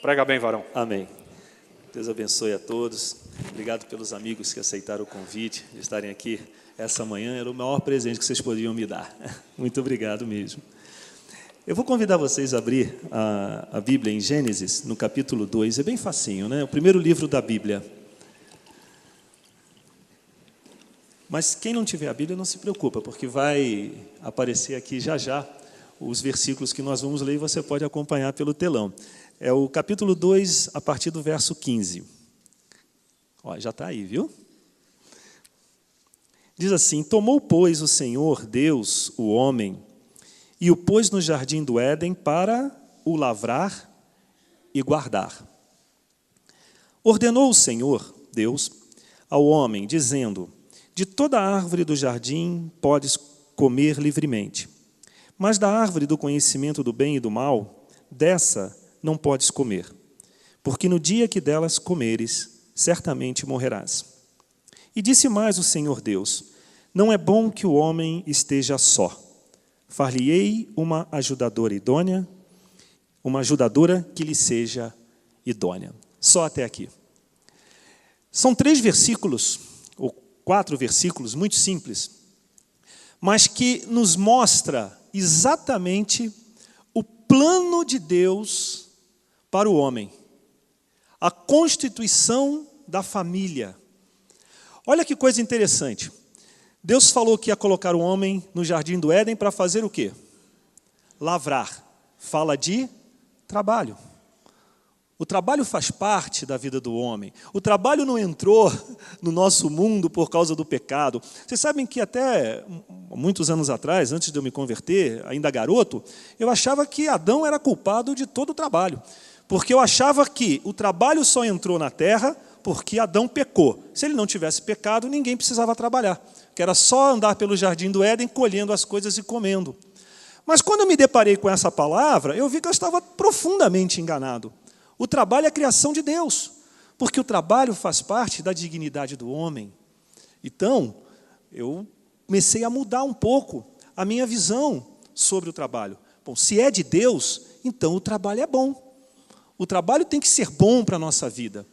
Prega bem, varão. Amém. Deus abençoe a todos. Obrigado pelos amigos que aceitaram o convite de estarem aqui essa manhã. Era o maior presente que vocês podiam me dar. Muito obrigado mesmo. Eu vou convidar vocês a abrir a Bíblia em Gênesis, no capítulo 2. É bem facinho, né? O primeiro livro da Bíblia. Mas quem não tiver a Bíblia, não se preocupa, porque vai aparecer aqui já já os versículos que nós vamos ler e você pode acompanhar pelo telão. É o capítulo 2, a partir do verso 15. Ó, já está aí, viu? Diz assim: Tomou, pois, o Senhor Deus, o homem, e o pôs no jardim do Éden para o lavrar e guardar. Ordenou o Senhor Deus ao homem, dizendo: De toda árvore do jardim podes comer livremente, mas da árvore do conhecimento do bem e do mal, dessa não podes comer, porque no dia que delas comeres, certamente morrerás. E disse mais o Senhor Deus: Não é bom que o homem esteja só. Far-lhe-ei uma ajudadora idônea, uma ajudadora que lhe seja idônea. Só até aqui. São 3 versículos, ou 4 versículos, muito simples, mas que nos mostra exatamente o plano de Deus para o homem, a constituição da família. Olha que coisa interessante. Deus falou que ia colocar o homem no jardim do Éden para fazer o quê? Lavrar. Fala de trabalho. O trabalho faz parte da vida do homem. O trabalho não entrou no nosso mundo por causa do pecado. Vocês sabem que até muitos anos atrás, antes de eu me converter, ainda garoto, eu achava que Adão era culpado de todo o trabalho. Porque eu achava que o trabalho só entrou na terra porque Adão pecou. Se ele não tivesse pecado, ninguém precisava trabalhar. Que era só andar pelo jardim do Éden, colhendo as coisas e comendo. Mas quando eu me deparei com essa palavra, eu vi que eu estava profundamente enganado. O trabalho é a criação de Deus, porque o trabalho faz parte da dignidade do homem. Então, eu comecei a mudar um pouco a minha visão sobre o trabalho. Bom, se é de Deus, então o trabalho é bom. O trabalho tem que ser bom para a nossa vida.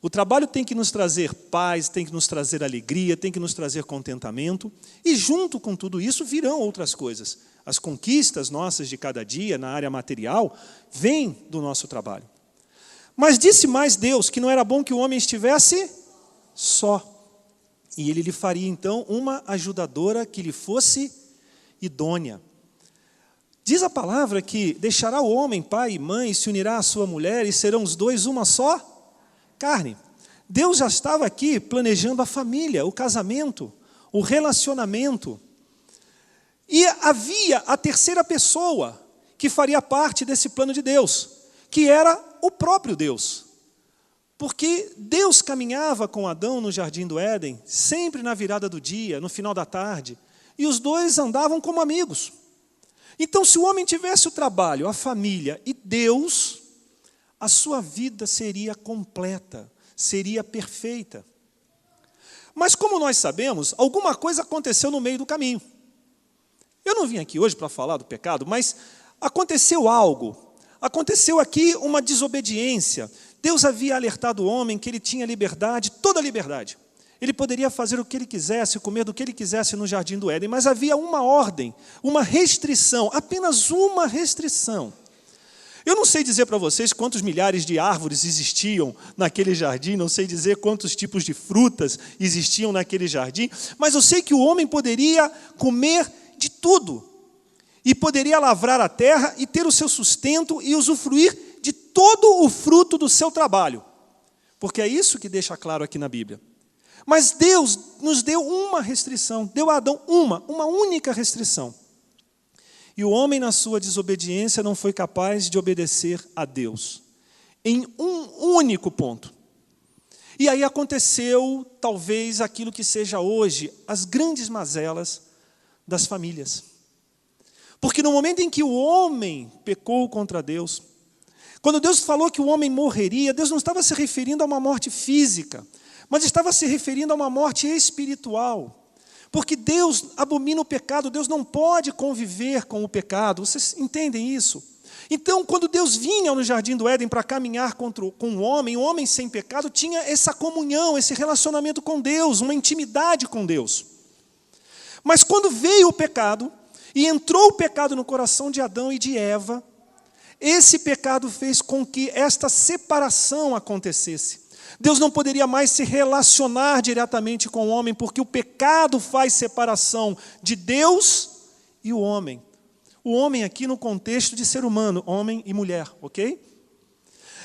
O trabalho tem que nos trazer paz, tem que nos trazer alegria, tem que nos trazer contentamento. E junto com tudo isso virão outras coisas. As conquistas nossas de cada dia na área material vêm do nosso trabalho. Mas disse mais Deus que não era bom que o homem estivesse só. E ele lhe faria então uma ajudadora que lhe fosse idônea. Diz a palavra que deixará o homem pai e mãe, se unirá à sua mulher e serão os dois uma só carne. Deus já estava aqui planejando a família, o casamento, o relacionamento. E havia a terceira pessoa que faria parte desse plano de Deus, que era o próprio Deus. Porque Deus caminhava com Adão no jardim do Éden, sempre na virada do dia, no final da tarde, e os dois andavam como amigos. Então, se o homem tivesse o trabalho, a família e Deus, a sua vida seria completa, seria perfeita. Mas como nós sabemos, alguma coisa aconteceu no meio do caminho. Eu não vim aqui hoje para falar do pecado, mas aconteceu algo. Aconteceu aqui uma desobediência. Deus havia alertado o homem que ele tinha liberdade, toda a liberdade. Ele poderia fazer o que ele quisesse, comer do que ele quisesse no jardim do Éden, mas havia uma ordem, uma restrição, apenas uma restrição. Eu não sei dizer para vocês quantos milhares de árvores existiam naquele jardim, não sei dizer quantos tipos de frutas existiam naquele jardim, mas eu sei que o homem poderia comer de tudo. E poderia lavrar a terra e ter o seu sustento e usufruir de todo o fruto do seu trabalho. Porque é isso que deixa claro aqui na Bíblia. Mas Deus nos deu uma restrição, deu a Adão uma única restrição. E o homem, na sua desobediência, não foi capaz de obedecer a Deus, em um único ponto. E aí aconteceu, talvez, aquilo que seja hoje, as grandes mazelas das famílias. Porque no momento em que o homem pecou contra Deus, quando Deus falou que o homem morreria, Deus não estava se referindo a uma morte física, mas estava se referindo a uma morte espiritual. Porque Deus abomina o pecado, Deus não pode conviver com o pecado. Vocês entendem isso? Então, quando Deus vinha no jardim do Éden para caminhar com o homem sem pecado tinha essa comunhão, esse relacionamento com Deus, uma intimidade com Deus. Mas quando veio o pecado, e entrou o pecado no coração de Adão e de Eva, esse pecado fez com que esta separação acontecesse. Deus não poderia mais se relacionar diretamente com o homem, porque o pecado faz separação de Deus e o homem. O homem aqui no contexto de ser humano, homem e mulher, ok?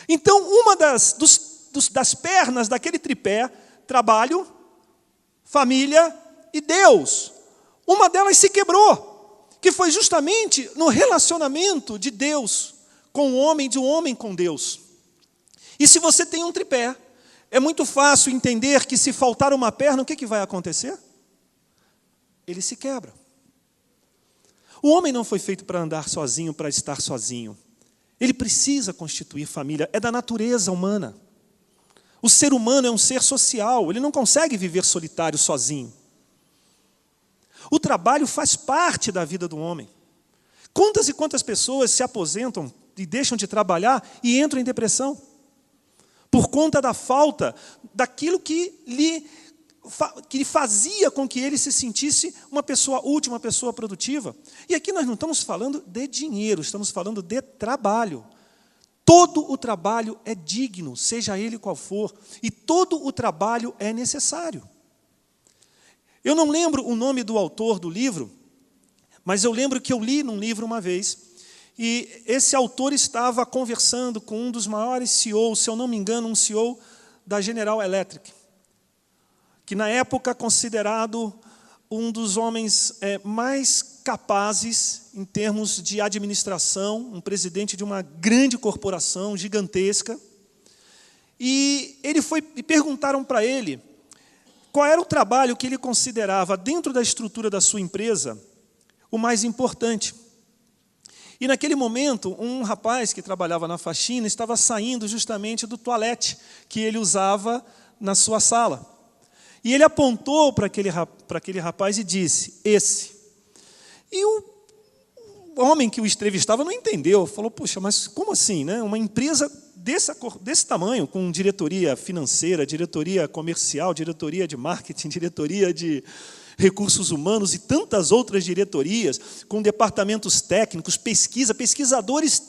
Então, uma das pernas daquele tripé, trabalho, família e Deus, uma delas se quebrou, que foi justamente no relacionamento de Deus com o homem, de um homem com Deus. E se você tem um tripé, é muito fácil entender que se faltar uma perna, o que vai acontecer? Ele se quebra. O homem não foi feito para andar sozinho, para estar sozinho. Ele precisa constituir família, é da natureza humana. O ser humano é um ser social, ele não consegue viver solitário, sozinho. O trabalho faz parte da vida do homem. Quantas e quantas pessoas se aposentam e deixam de trabalhar e entram em depressão? Por conta da falta daquilo que lhe fazia com que ele se sentisse uma pessoa útil, uma pessoa produtiva. E aqui nós não estamos falando de dinheiro, estamos falando de trabalho. Todo o trabalho é digno, seja ele qual for, e todo o trabalho é necessário. Eu não lembro o nome do autor do livro, mas eu lembro que eu li num livro uma vez, e esse autor estava conversando com um dos maiores CEOs, se eu não me engano, um CEO da General Electric, que na época considerado um dos homens mais capazes em termos de administração, um presidente de uma grande corporação gigantesca. E perguntaram para ele qual era o trabalho que ele considerava, dentro da estrutura da sua empresa, o mais importante. E naquele momento, um rapaz que trabalhava na faxina estava saindo justamente do toalete que ele usava na sua sala. E ele apontou para aquele rapaz e disse, esse. E o homem que o entrevistava não entendeu, falou, puxa, mas como assim, né? Uma empresa desse tamanho, com diretoria financeira, diretoria comercial, diretoria de marketing, diretoria de recursos humanos e tantas outras diretorias, com departamentos técnicos, pesquisadores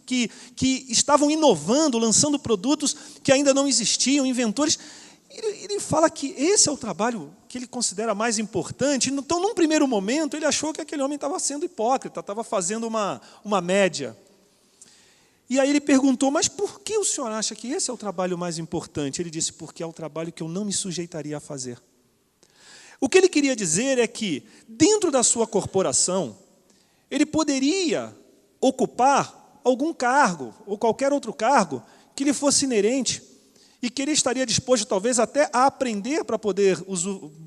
que estavam inovando, lançando produtos que ainda não existiam, inventores. Ele fala que esse é o trabalho que ele considera mais importante. Então, num primeiro momento, ele achou que aquele homem estava sendo hipócrita, estava fazendo uma média. E aí ele perguntou, mas por que o senhor acha que esse é o trabalho mais importante? Ele disse, porque é o trabalho que eu não me sujeitaria a fazer. O que ele queria dizer é que, dentro da sua corporação, ele poderia ocupar algum cargo, ou qualquer outro cargo, que lhe fosse inerente, e que ele estaria disposto, talvez, até a aprender para poder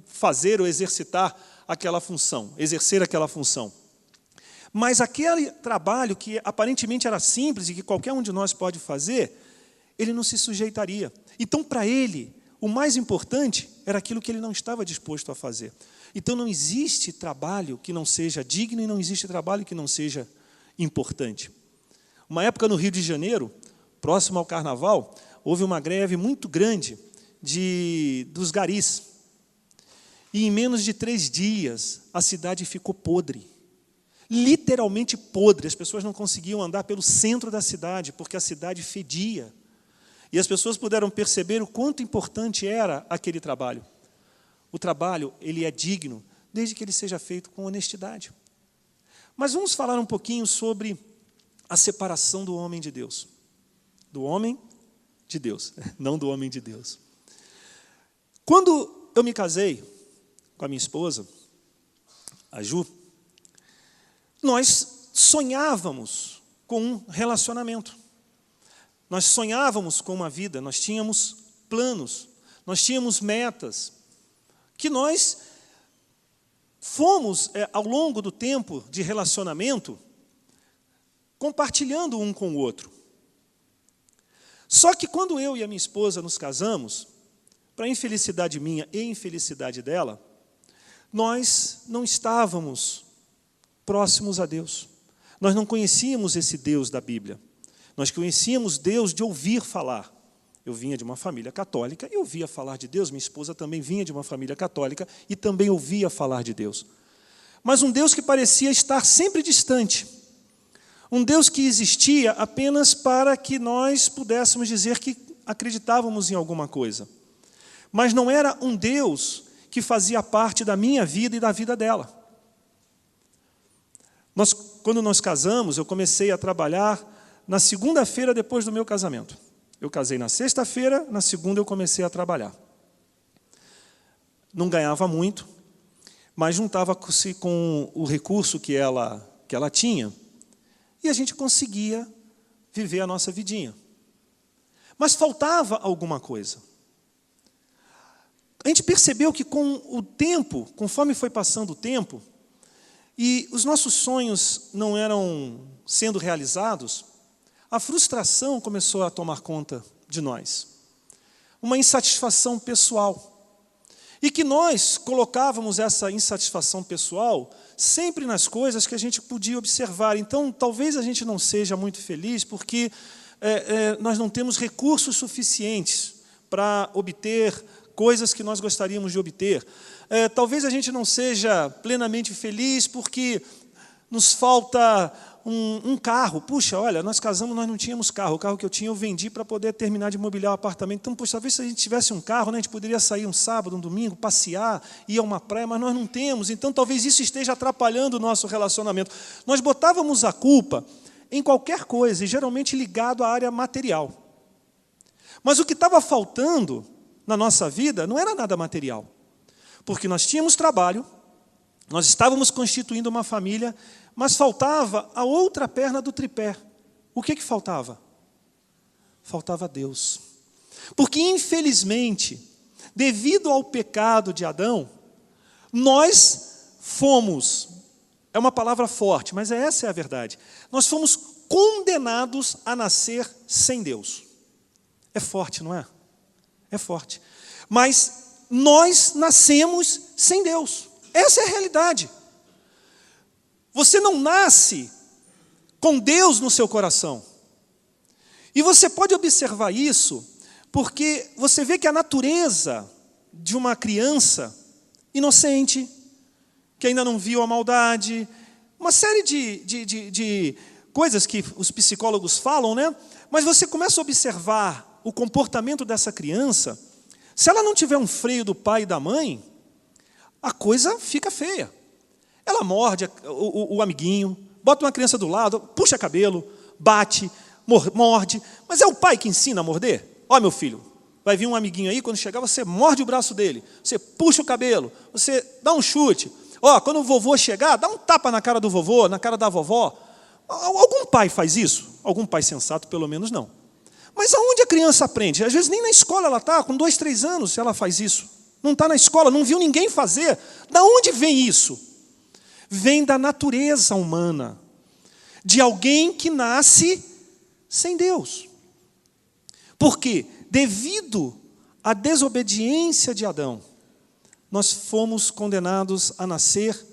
fazer ou exercitar aquela função, exercer aquela função. Mas aquele trabalho que aparentemente era simples e que qualquer um de nós pode fazer, ele não se sujeitaria. Então, para ele, o mais importante era aquilo que ele não estava disposto a fazer. Então, não existe trabalho que não seja digno e não existe trabalho que não seja importante. Uma época no Rio de Janeiro, próximo ao Carnaval, houve uma greve muito grande dos garis. E em menos de 3 dias, a cidade ficou podre. Literalmente podre. As pessoas não conseguiam andar pelo centro da cidade, porque a cidade fedia. E as pessoas puderam perceber o quanto importante era aquele trabalho. O trabalho, ele é digno, desde que ele seja feito com honestidade. Mas vamos falar um pouquinho sobre a separação do homem de Deus. Do homem de Deus, não do homem de Deus. Quando eu me casei com a minha esposa, a Ju, nós sonhávamos com um relacionamento. Nós sonhávamos com uma vida, nós tínhamos planos, nós tínhamos metas, que nós fomos, ao longo do tempo de relacionamento, compartilhando um com o outro. Só que quando eu e a minha esposa nos casamos, para infelicidade minha e infelicidade dela, nós não estávamos próximos a Deus. Nós não conhecíamos esse Deus da Bíblia. Nós conhecíamos Deus de ouvir falar. Eu vinha de uma família católica e ouvia falar de Deus. Minha esposa também vinha de uma família católica e também ouvia falar de Deus. Mas um Deus que parecia estar sempre distante. Um Deus que existia apenas para que nós pudéssemos dizer que acreditávamos em alguma coisa. Mas não era um Deus que fazia parte da minha vida e da vida dela. Quando nós casamos, eu comecei a trabalhar na segunda-feira depois do meu casamento. Eu casei na sexta-feira, na segunda eu comecei a trabalhar. Não ganhava muito, mas juntava-se com o recurso que ela tinha, e a gente conseguia viver a nossa vidinha. Mas faltava alguma coisa. A gente percebeu que com o tempo, conforme foi passando o tempo, e os nossos sonhos não eram sendo realizados, a frustração começou a tomar conta de nós. Uma insatisfação pessoal. E que nós colocávamos essa insatisfação pessoal sempre nas coisas que a gente podia observar. Então, talvez a gente não seja muito feliz porque nós não temos recursos suficientes para obter coisas que nós gostaríamos de obter. Talvez a gente não seja plenamente feliz porque nos falta um carro. Puxa, olha, nós casamos, nós não tínhamos carro. O carro que eu tinha eu vendi para poder terminar de mobiliar o apartamento. Então, puxa, talvez se a gente tivesse um carro, né, a gente poderia sair um sábado, um domingo, passear, ir a uma praia, mas nós não temos. Então, talvez isso esteja atrapalhando o nosso relacionamento. Nós botávamos a culpa em qualquer coisa, e geralmente ligado à área material. Mas o que estava faltando na nossa vida não era nada material. Porque nós tínhamos trabalho, nós estávamos constituindo uma família, mas faltava a outra perna do tripé. O que faltava? Faltava Deus. Porque, infelizmente, devido ao pecado de Adão, nós fomos, é uma palavra forte, mas essa é a verdade, nós fomos condenados a nascer sem Deus. É forte, não é? É forte. Mas nós nascemos sem Deus. Essa é a realidade. Você não nasce com Deus no seu coração. E você pode observar isso porque você vê que a natureza de uma criança inocente, que ainda não viu a maldade, uma série de coisas que os psicólogos falam, né? Mas você começa a observar o comportamento dessa criança. Se ela não tiver um freio do pai e da mãe, a coisa fica feia. Ela morde o amiguinho, bota uma criança do lado, puxa cabelo, bate, morde. Mas é o pai que ensina a morder? Ó, meu filho, vai vir um amiguinho aí, quando chegar você morde o braço dele, você puxa o cabelo, você dá um chute. Ó, quando o vovô chegar, dá um tapa na cara do vovô, na cara da vovó. Algum pai faz isso? Algum pai sensato, pelo menos, não. Mas aonde a criança aprende? Às vezes nem na escola ela está, com 2, 3 anos ela faz isso. Não está na escola, não viu ninguém fazer. Da onde vem isso? Vem da natureza humana. De alguém que nasce sem Deus. Por quê? Devido à desobediência de Adão, nós fomos condenados a nascer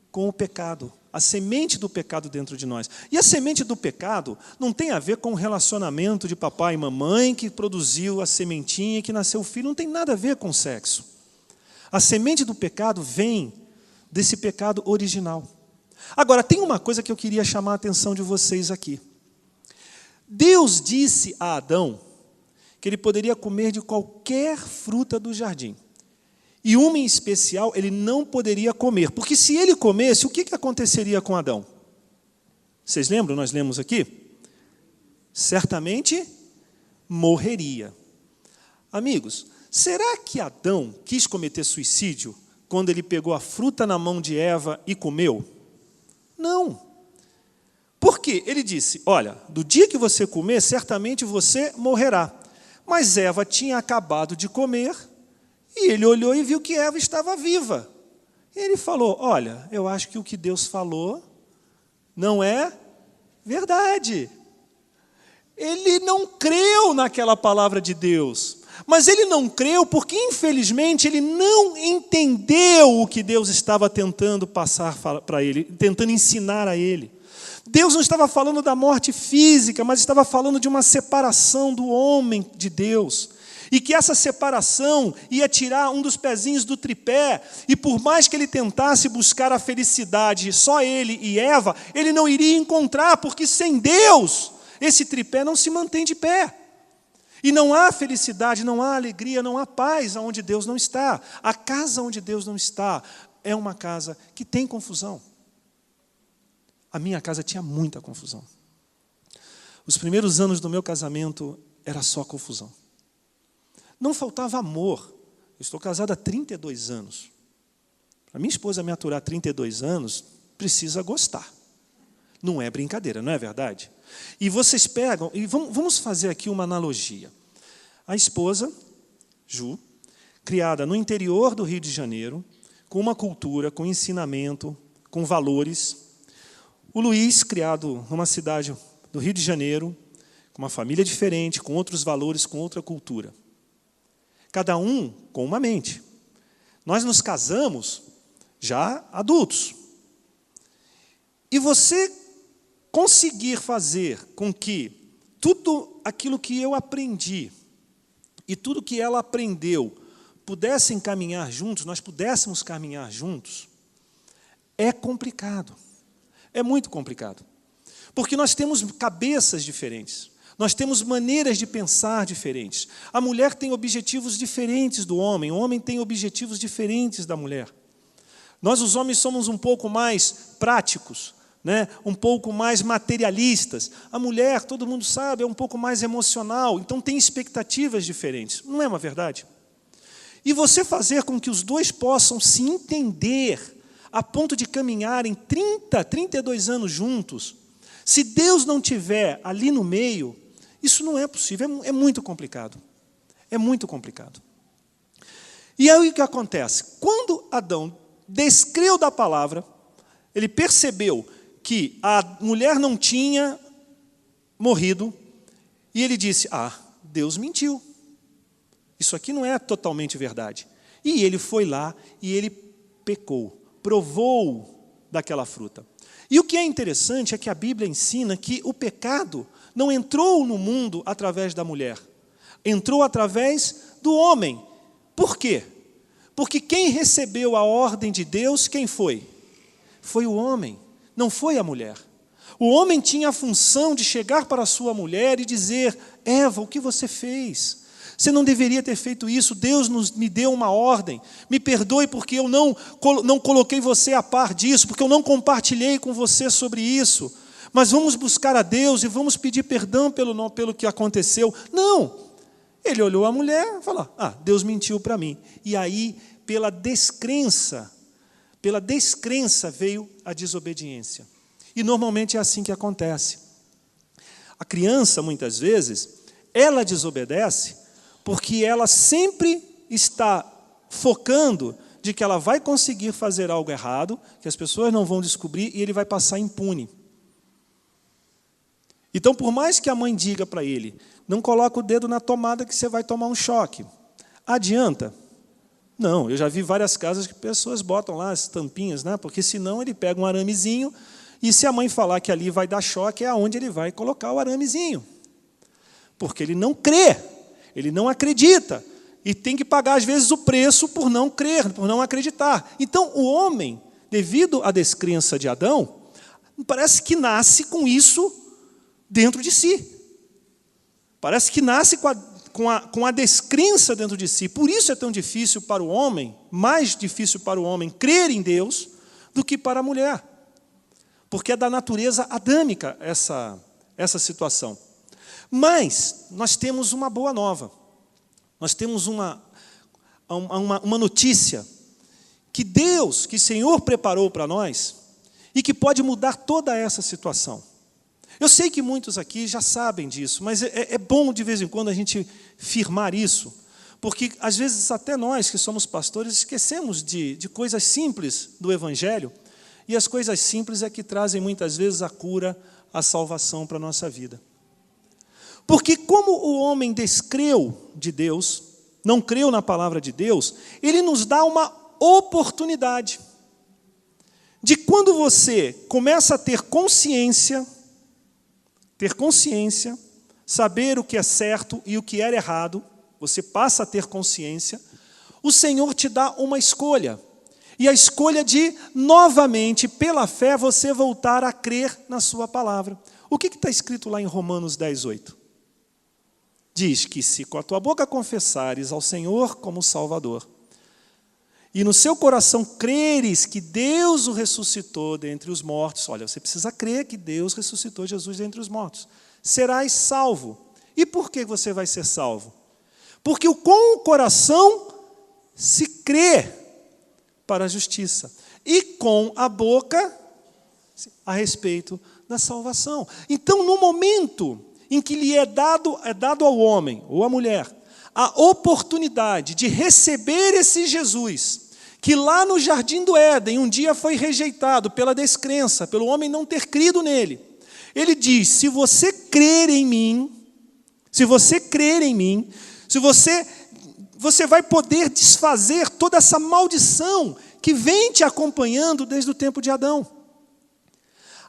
com o pecado. A semente do pecado dentro de nós. E a semente do pecado não tem a ver com o relacionamento de papai e mamãe que produziu a sementinha e que nasceu o filho. Não tem nada a ver com sexo. A semente do pecado vem desse pecado original. Agora, tem uma coisa que eu queria chamar a atenção de vocês aqui. Deus disse a Adão que ele poderia comer de qualquer fruta do jardim. E uma em especial ele não poderia comer, porque se ele comesse, o que aconteceria com Adão? Vocês lembram? Nós lemos aqui? Certamente morreria. Amigos, será que Adão quis cometer suicídio quando ele pegou a fruta na mão de Eva e comeu? Não. Por quê? Ele disse, olha, do dia que você comer, certamente você morrerá. Mas Eva tinha acabado de comer, e ele olhou e viu que Eva estava viva. E ele falou, olha, eu acho que o que Deus falou não é verdade. Ele não creu naquela palavra de Deus. Mas ele não creu porque, infelizmente, ele não entendeu o que Deus estava tentando passar para ele, tentando ensinar a ele. Deus não estava falando da morte física, mas estava falando de uma separação do homem de Deus. E que essa separação ia tirar um dos pezinhos do tripé, e por mais que ele tentasse buscar a felicidade, só ele e Eva, ele não iria encontrar, porque sem Deus, esse tripé não se mantém de pé. E não há felicidade, não há alegria, não há paz onde Deus não está. A casa onde Deus não está é uma casa que tem confusão. A minha casa tinha muita confusão. Os primeiros anos do meu casamento era só confusão. Não faltava amor. Eu estou casado há 32 anos. Para minha esposa me aturar 32 anos, precisa gostar. Não é brincadeira, não é verdade? E vocês pegam, e vamos fazer aqui uma analogia. A esposa, Ju, criada no interior do Rio de Janeiro, com uma cultura, com ensinamento, com valores. O Luiz, criado numa cidade do Rio de Janeiro, com uma família diferente, com outros valores, com outra cultura. Cada um com uma mente. Nós nos casamos já adultos. E você conseguir fazer com que tudo aquilo que eu aprendi e tudo que ela aprendeu pudessem caminhar juntos, nós pudéssemos caminhar juntos, é complicado. É muito complicado. Porque nós temos cabeças diferentes. Nós temos maneiras de pensar diferentes. A mulher tem objetivos diferentes do homem. O homem tem objetivos diferentes da mulher. Nós, os homens, somos um pouco mais práticos, né? Um pouco mais materialistas. A mulher, todo mundo sabe, é um pouco mais emocional. Então, tem expectativas diferentes. Não é uma verdade? E você fazer com que os dois possam se entender a ponto de caminharem 30, 32 anos juntos, se Deus não tiver ali no meio, isso não é possível, é muito complicado. É muito complicado. E aí o que acontece? Quando Adão descreu da palavra, ele percebeu que a mulher não tinha morrido, e ele disse, Deus mentiu. Isso aqui não é totalmente verdade. E ele foi lá e ele pecou. Provou daquela fruta. E o que é interessante é que a Bíblia ensina que o pecado não entrou no mundo através da mulher. Entrou através do homem. Por quê? Porque quem recebeu a ordem de Deus, quem foi? Foi o homem, não foi a mulher. O homem tinha a função de chegar para a sua mulher e dizer, Eva, o que você fez? Você não deveria ter feito isso, Deus me deu uma ordem, me perdoe porque eu não coloquei você a par disso, porque eu não compartilhei com você sobre isso, mas vamos buscar a Deus e vamos pedir perdão pelo que aconteceu. Não, ele olhou a mulher e falou, Deus mentiu para mim. E aí, pela descrença veio a desobediência. E normalmente é assim que acontece. A criança, muitas vezes, ela desobedece porque ela sempre está focando de que ela vai conseguir fazer algo errado, que as pessoas não vão descobrir e ele vai passar impune. Então, por mais que a mãe diga para ele, não coloca o dedo na tomada que você vai tomar um choque. Adianta? Não, eu já vi várias casas que pessoas botam lá as tampinhas, né? Porque senão ele pega um aramezinho e se a mãe falar que ali vai dar choque, é aonde ele vai colocar o aramezinho. Porque ele não crê. Ele não acredita e tem que pagar, às vezes, o preço por não crer, por não acreditar. Então, o homem, devido à descrença de Adão, parece que nasce com isso dentro de si. Parece que nasce com a descrença dentro de si. Por isso é tão difícil para o homem, mais difícil para o homem crer em Deus do que para a mulher. Porque é da natureza adâmica essa situação. Mas nós temos uma boa nova. Nós temos uma notícia que Deus, que o Senhor preparou para nós e que pode mudar toda essa situação. Eu sei que muitos aqui já sabem disso, mas é bom de vez em quando a gente firmar isso, porque às vezes até nós que somos pastores esquecemos de coisas simples do Evangelho, e as coisas simples é que trazem muitas vezes a cura, a salvação para a nossa vida. Porque como o homem descreu de Deus, não creu na palavra de Deus, ele nos dá uma oportunidade de quando você começa a ter consciência, saber o que é certo e o que é errado, você passa a ter consciência, o Senhor te dá uma escolha. E a escolha de, novamente, pela fé, você voltar a crer na sua palavra. O que está escrito lá em Romanos 10:8? Diz que se com a tua boca confessares ao Senhor como Salvador, e no seu coração creres que Deus o ressuscitou dentre os mortos, olha, você precisa crer que Deus ressuscitou Jesus dentre os mortos, serás salvo. E por que você vai ser salvo? Porque com o coração se crê para a justiça, e com a boca a respeito da salvação. Então, no momento em que lhe é dado ao homem ou à mulher a oportunidade de receber esse Jesus, que lá no Jardim do Éden um dia foi rejeitado pela descrença, pelo homem não ter crido nele, ele diz: se você crer em mim, você vai poder desfazer toda essa maldição que vem te acompanhando desde o tempo de Adão.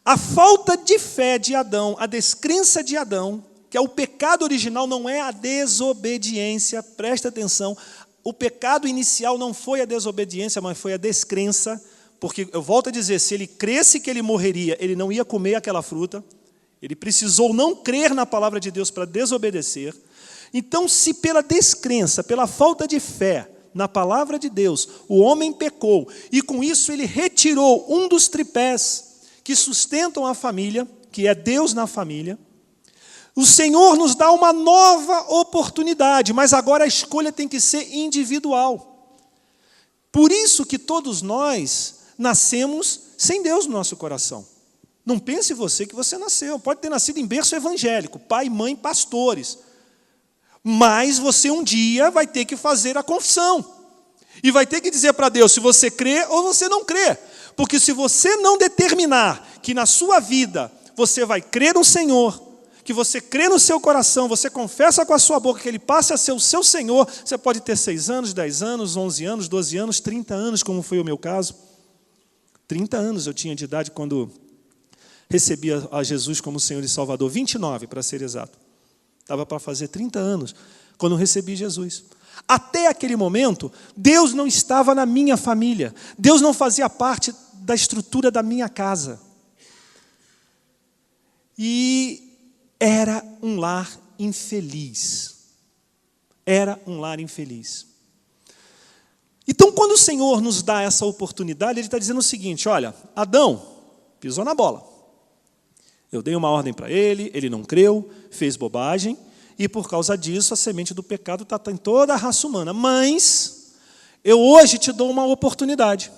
A falta de fé de Adão, a descrença de Adão, que é o pecado original, não é a desobediência, presta atenção, o pecado inicial não foi a desobediência, mas foi a descrença, porque, eu volto a dizer, se ele cresce que ele morreria, ele não ia comer aquela fruta, ele precisou não crer na palavra de Deus para desobedecer. Então, se pela descrença, pela falta de fé na palavra de Deus, o homem pecou, e com isso ele retirou um dos tripés que sustentam a família, que é Deus na família, o Senhor nos dá uma nova oportunidade, mas agora a escolha tem que ser individual. Por isso que todos nós nascemos sem Deus no nosso coração. Não pense você que você nasceu, pode ter nascido em berço evangélico, pai, mãe, pastores, mas você um dia vai ter que fazer a confissão, e vai ter que dizer para Deus se você crê ou você não crê, porque se você não determinar que na sua vida você vai crer no Senhor, que você crê no seu coração, você confessa com a sua boca que Ele passa a ser o seu Senhor, você pode ter 6 anos, 10 anos, 11 anos, 12 anos, 30 anos, como foi o meu caso. 30 anos eu tinha de idade quando recebi a Jesus como Senhor e Salvador, 29 para ser exato. Estava para fazer 30 anos quando recebi Jesus. Até aquele momento, Deus não estava na minha família, Deus não fazia parte da estrutura da minha casa. E era um lar infeliz. Era um lar infeliz. Então, quando o Senhor nos dá essa oportunidade, Ele está dizendo o seguinte: olha, Adão pisou na bola. Eu dei uma ordem para ele, ele não creu, fez bobagem, e por causa disso a semente do pecado está em toda a raça humana. Mas eu hoje te dou uma oportunidade.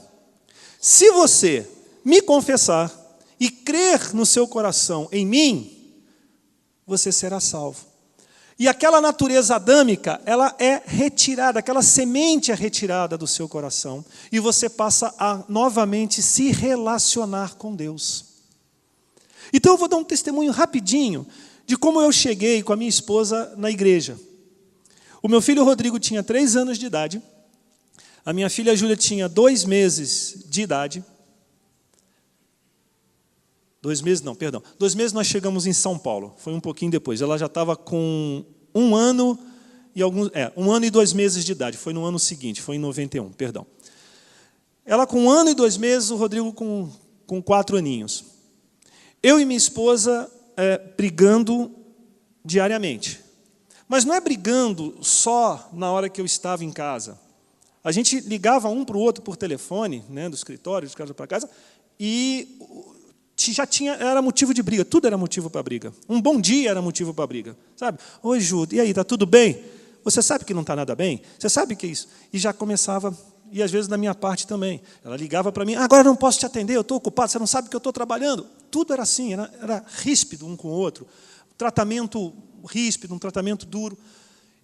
Se você me confessar e crer no seu coração em mim, você será salvo. E aquela natureza adâmica, ela é retirada, aquela semente é retirada do seu coração, e você passa a novamente se relacionar com Deus. Então eu vou dar um testemunho rapidinho de como eu cheguei com a minha esposa na igreja. O meu filho Rodrigo tinha 3 anos de idade, a minha filha Júlia tinha 2 meses de idade. 2 meses não, perdão. 2 meses nós chegamos em São Paulo, foi um pouquinho depois. Ela já estava com 1 ano e 1 ano e 2 meses de idade, foi no ano seguinte, foi em 91, perdão. Ela com 1 ano e 2 meses, o Rodrigo com 4 aninhos. Eu e minha esposa brigando diariamente. Mas não é brigando só na hora que eu estava em casa. A gente ligava um para o outro por telefone, né, do escritório, de casa para casa, e era motivo de briga, tudo era motivo para briga. Um bom dia era motivo para briga, sabe? Oi, Ju, e aí, está tudo bem? Você sabe que não está nada bem? Você sabe que é isso? E já começava, e às vezes da minha parte também. Ela ligava para mim: agora eu não posso te atender, eu estou ocupado, você não sabe que eu estou trabalhando. Tudo era assim, era ríspido um com o outro. Tratamento ríspido, um tratamento duro.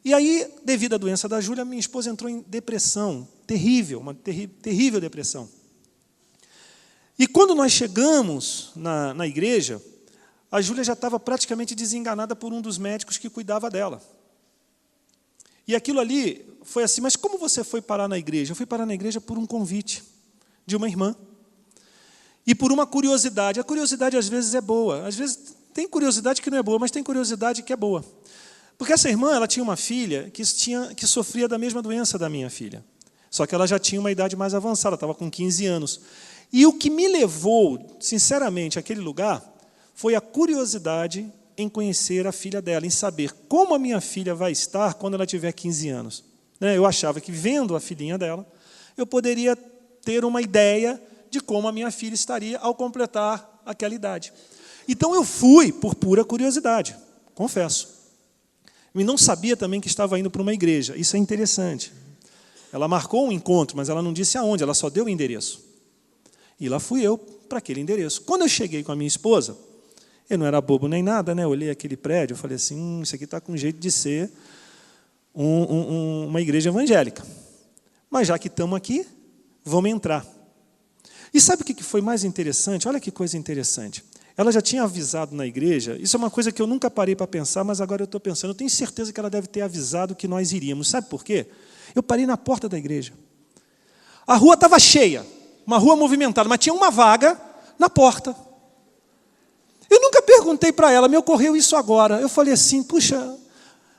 E aí, devido à doença da Júlia, minha esposa entrou em depressão, terrível, uma terrível depressão. E quando nós chegamos na igreja, a Júlia já estava praticamente desenganada por um dos médicos que cuidava dela. E aquilo ali foi assim, mas como você foi parar na igreja? Eu fui parar na igreja por um convite de uma irmã. E por uma curiosidade. A curiosidade às vezes é boa. Às vezes tem curiosidade que não é boa, mas tem curiosidade que é boa. Porque essa irmã, ela tinha uma filha que sofria da mesma doença da minha filha. Só que ela já tinha uma idade mais avançada, estava com 15 anos. E o que me levou, sinceramente, àquele lugar, foi a curiosidade em conhecer a filha dela, em saber como a minha filha vai estar quando ela tiver 15 anos. Eu achava que, vendo a filhinha dela, eu poderia ter uma ideia de como a minha filha estaria ao completar aquela idade. Então, eu fui por pura curiosidade, confesso. E não sabia também que estava indo para uma igreja. Isso é interessante. Ela marcou um encontro, mas ela não disse aonde, ela só deu o endereço. E lá fui eu para aquele endereço. Quando eu cheguei com a minha esposa, eu não era bobo nem nada, né? Eu olhei aquele prédio, eu falei assim, isso aqui está com jeito de ser uma igreja evangélica. Mas já que estamos aqui, vamos entrar. E sabe o que foi mais interessante? Olha que coisa interessante. Ela já tinha avisado na igreja, isso é uma coisa que eu nunca parei para pensar, mas agora eu estou pensando, eu tenho certeza que ela deve ter avisado que nós iríamos. Sabe por quê? Eu parei na porta da igreja. A rua estava cheia, uma rua movimentada, mas tinha uma vaga na porta. Eu nunca perguntei para ela, me ocorreu isso agora. Eu falei assim, puxa,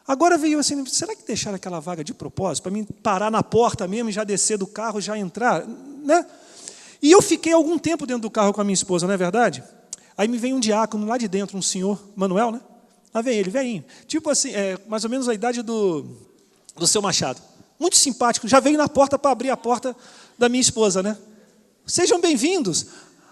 agora veio assim, será que deixaram aquela vaga de propósito, para mim parar na porta mesmo e já descer do carro, já entrar? Né? E eu fiquei algum tempo dentro do carro com a minha esposa, não é verdade? Aí me vem um diácono lá de dentro, um senhor, Manuel, né? Lá vem ele, velhinho. Tipo assim, mais ou menos a idade do seu Machado. Muito simpático, já veio na porta para abrir a porta da minha esposa, né? Sejam bem-vindos.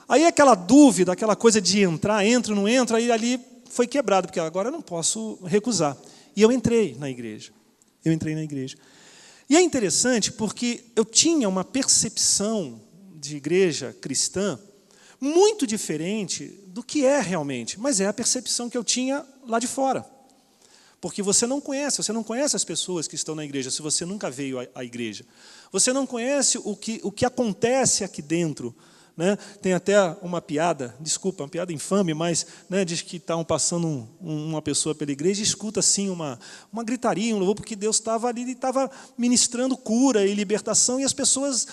Aí aquela dúvida, aquela coisa de entrar, entra, não entra, aí ali foi quebrado, porque agora eu não posso recusar. E eu entrei na igreja. E é interessante porque eu tinha uma percepção de igreja cristã muito diferente do que é realmente, mas é a percepção que eu tinha lá de fora. Porque você não conhece as pessoas que estão na igreja, se você nunca veio à igreja. Você não conhece o que acontece aqui dentro. Né? Tem até uma piada, desculpa, uma piada infame, mas né, diz que estavam passando uma pessoa pela igreja e escuta assim uma gritaria, um louvor, porque Deus estava ali e estava ministrando cura e libertação, e as pessoas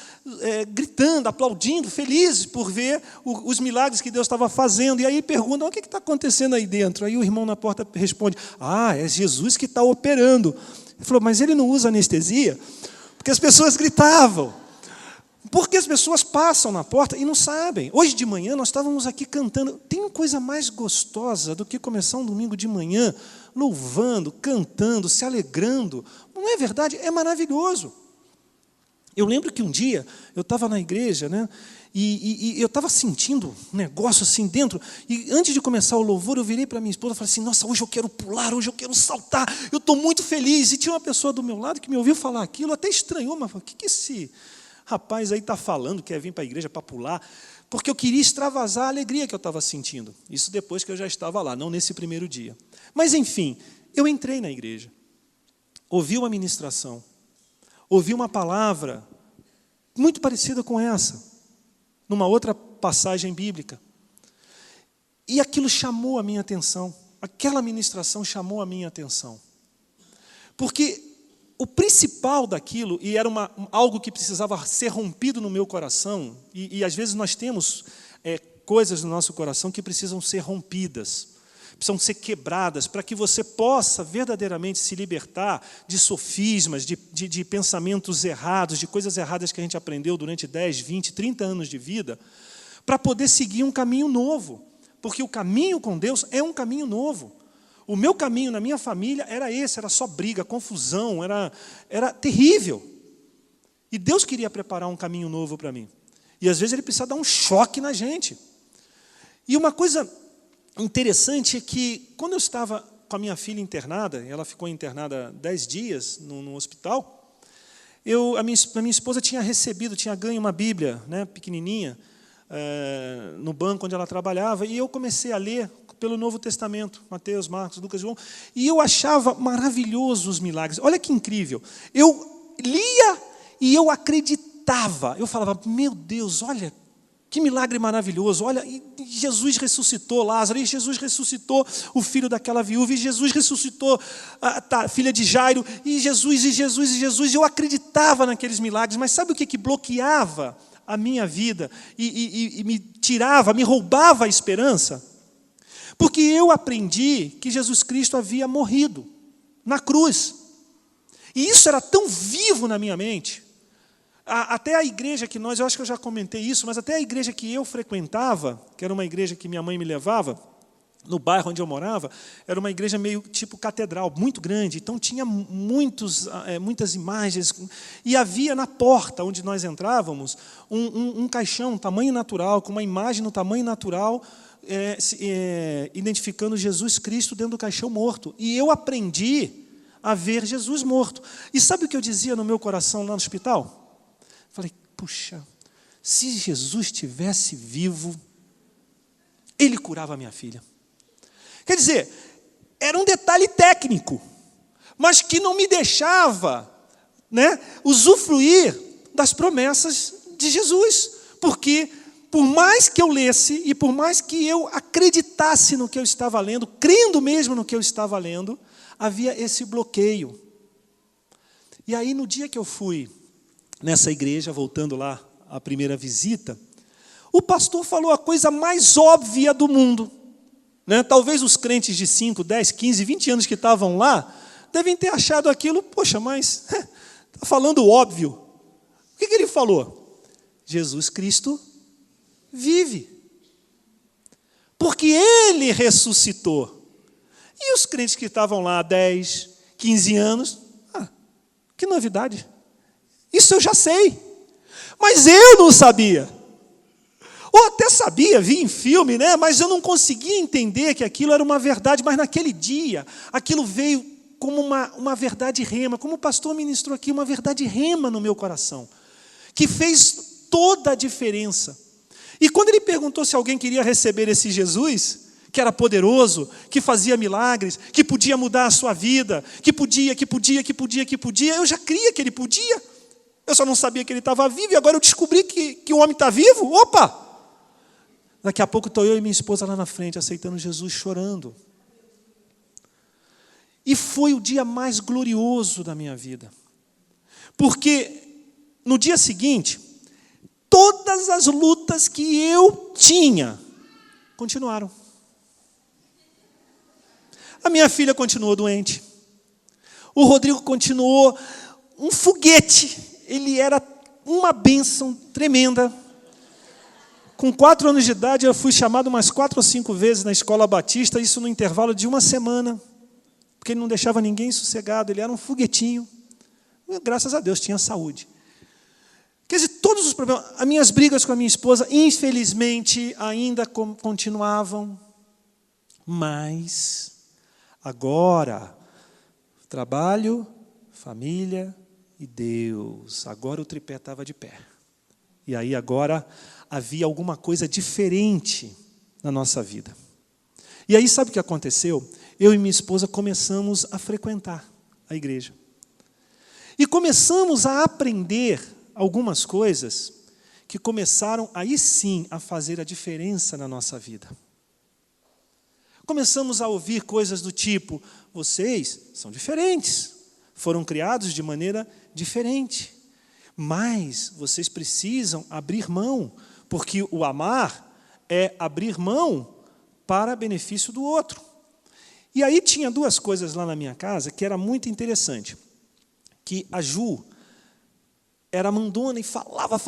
gritando, aplaudindo, felizes por ver os milagres que Deus estava fazendo. E aí perguntam, o que está acontecendo aí dentro? Aí o irmão na porta responde, é Jesus que está operando. Ele falou, mas ele não usa anestesia? Porque as pessoas gritavam. Porque as pessoas passam na porta e não sabem. Hoje de manhã nós estávamos aqui cantando. Tem coisa mais gostosa do que começar um domingo de manhã louvando, cantando, se alegrando. Não é verdade? É maravilhoso. Eu lembro que um dia eu estava na igreja, né, e eu estava sentindo um negócio assim dentro. E antes de começar o louvor, eu virei para minha esposa e falei assim, nossa, hoje eu quero pular, hoje eu quero saltar, eu estou muito feliz. E tinha uma pessoa do meu lado que me ouviu falar aquilo, até estranhou, mas falou, o que esse rapaz aí está falando, quer vir para a igreja para pular, porque eu queria extravasar a alegria que eu estava sentindo. Isso depois que eu já estava lá, não nesse primeiro dia. Mas, enfim, eu entrei na igreja, ouvi uma ministração, ouvi uma palavra muito parecida com essa, numa outra passagem bíblica. E aquilo chamou a minha atenção, aquela ministração chamou a minha atenção. Porque o principal daquilo, e era algo que precisava ser rompido no meu coração, e às vezes nós temos coisas no nosso coração que precisam ser rompidas, precisam ser quebradas, para que você possa verdadeiramente se libertar de sofismas, de pensamentos errados, de coisas erradas que a gente aprendeu durante 10, 20, 30 anos de vida, para poder seguir um caminho novo. Porque o caminho com Deus é um caminho novo. O meu caminho na minha família era esse, era só briga, confusão, era terrível. E Deus queria preparar um caminho novo para mim. E às vezes Ele precisa dar um choque na gente. E uma coisa interessante é que, quando eu estava com a minha filha internada, ela ficou internada 10 dias no hospital, a minha esposa tinha ganho uma Bíblia, né, pequenininha, no banco onde ela trabalhava, e eu comecei a ler pelo Novo Testamento, Mateus, Marcos, Lucas, João, e eu achava maravilhoso os milagres. Olha que incrível. Eu lia e eu acreditava. Eu falava, meu Deus, olha Que milagre maravilhoso. Olha, Jesus ressuscitou Lázaro, e Jesus ressuscitou o filho daquela viúva, e Jesus ressuscitou a filha de Jairo, e Jesus. E eu acreditava naqueles milagres, mas sabe o que bloqueava a minha vida e me tirava, me roubava a esperança? Porque eu aprendi que Jesus Cristo havia morrido na cruz. E isso era tão vivo na minha mente. Até a igreja que eu acho que eu já comentei isso, mas até a igreja que eu frequentava, que era uma igreja que minha mãe me levava, no bairro onde eu morava, era uma igreja meio tipo catedral, muito grande, então tinha muitas imagens, e havia na porta onde nós entrávamos, um caixão, tamanho natural, com uma imagem no tamanho natural, identificando Jesus Cristo dentro do caixão morto. E eu aprendi a ver Jesus morto. E sabe o que eu dizia no meu coração lá no hospital? Falei, puxa, se Jesus estivesse vivo, ele curava a minha filha. Quer dizer, era um detalhe técnico, mas que não me deixava, usufruir das promessas de Jesus. Porque, por mais que eu lesse e por mais que eu acreditasse no que eu estava lendo, crendo mesmo no que eu estava lendo, havia esse bloqueio. E aí, no dia que eu fui nessa igreja, voltando lá à primeira visita, o pastor falou a coisa mais óbvia do mundo. Talvez os crentes de 5, 10, 15, 20 anos que estavam lá, devem ter achado aquilo, poxa, mas está falando óbvio. O que ele falou? Jesus Cristo vive. Porque Ele ressuscitou. E os crentes que estavam lá há 10, 15 anos, que novidade. Isso eu já sei, mas eu não sabia. Ou até sabia, vi em filme, mas eu não conseguia entender que aquilo era uma verdade. Mas naquele dia, aquilo veio como uma verdade rema, como o pastor ministrou aqui, uma verdade rema no meu coração, que fez toda a diferença. E quando ele perguntou se alguém queria receber esse Jesus, que era poderoso, que fazia milagres, que podia mudar a sua vida, que podia, eu já cria que ele podia. Eu só não sabia que ele estava vivo, e agora eu descobri que o homem está vivo. Opa! Daqui a pouco estou eu e minha esposa lá na frente, aceitando Jesus, chorando. E foi o dia mais glorioso da minha vida. Porque no dia seguinte, todas as lutas que eu tinha continuaram. A minha filha continuou doente. O Rodrigo continuou um foguete. Ele era uma bênção tremenda. Com 4 anos de idade, eu fui chamado umas 4 ou 5 vezes na escola batista, isso no intervalo de 1 semana, porque ele não deixava ninguém sossegado, ele era um foguetinho. Graças a Deus, tinha saúde. Quer dizer, todos os problemas, as minhas brigas com a minha esposa, infelizmente, ainda continuavam, mas agora, trabalho, família e Deus, agora o tripé estava de pé. E aí agora havia alguma coisa diferente na nossa vida. E aí sabe o que aconteceu? Eu e minha esposa começamos a frequentar a igreja. E começamos a aprender algumas coisas que começaram aí sim a fazer a diferença na nossa vida. Começamos a ouvir coisas do tipo, vocês são diferentes, foram criados de maneira diferente, mas vocês precisam abrir mão, porque o amar é abrir mão para benefício do outro. E aí tinha 2 coisas lá na minha casa que era muito interessante, que a Ju era mandona e falava.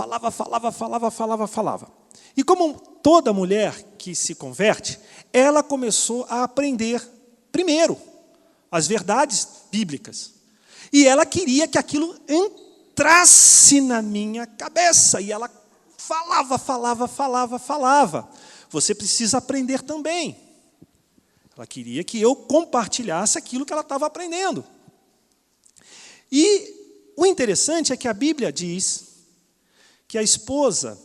E como toda mulher que se converte, ela começou a aprender, primeiro, as verdades bíblicas. E ela queria que aquilo entrasse na minha cabeça. E ela falava. Você precisa aprender também. Ela queria que eu compartilhasse aquilo que ela estava aprendendo. E o interessante é que a Bíblia diz que a esposa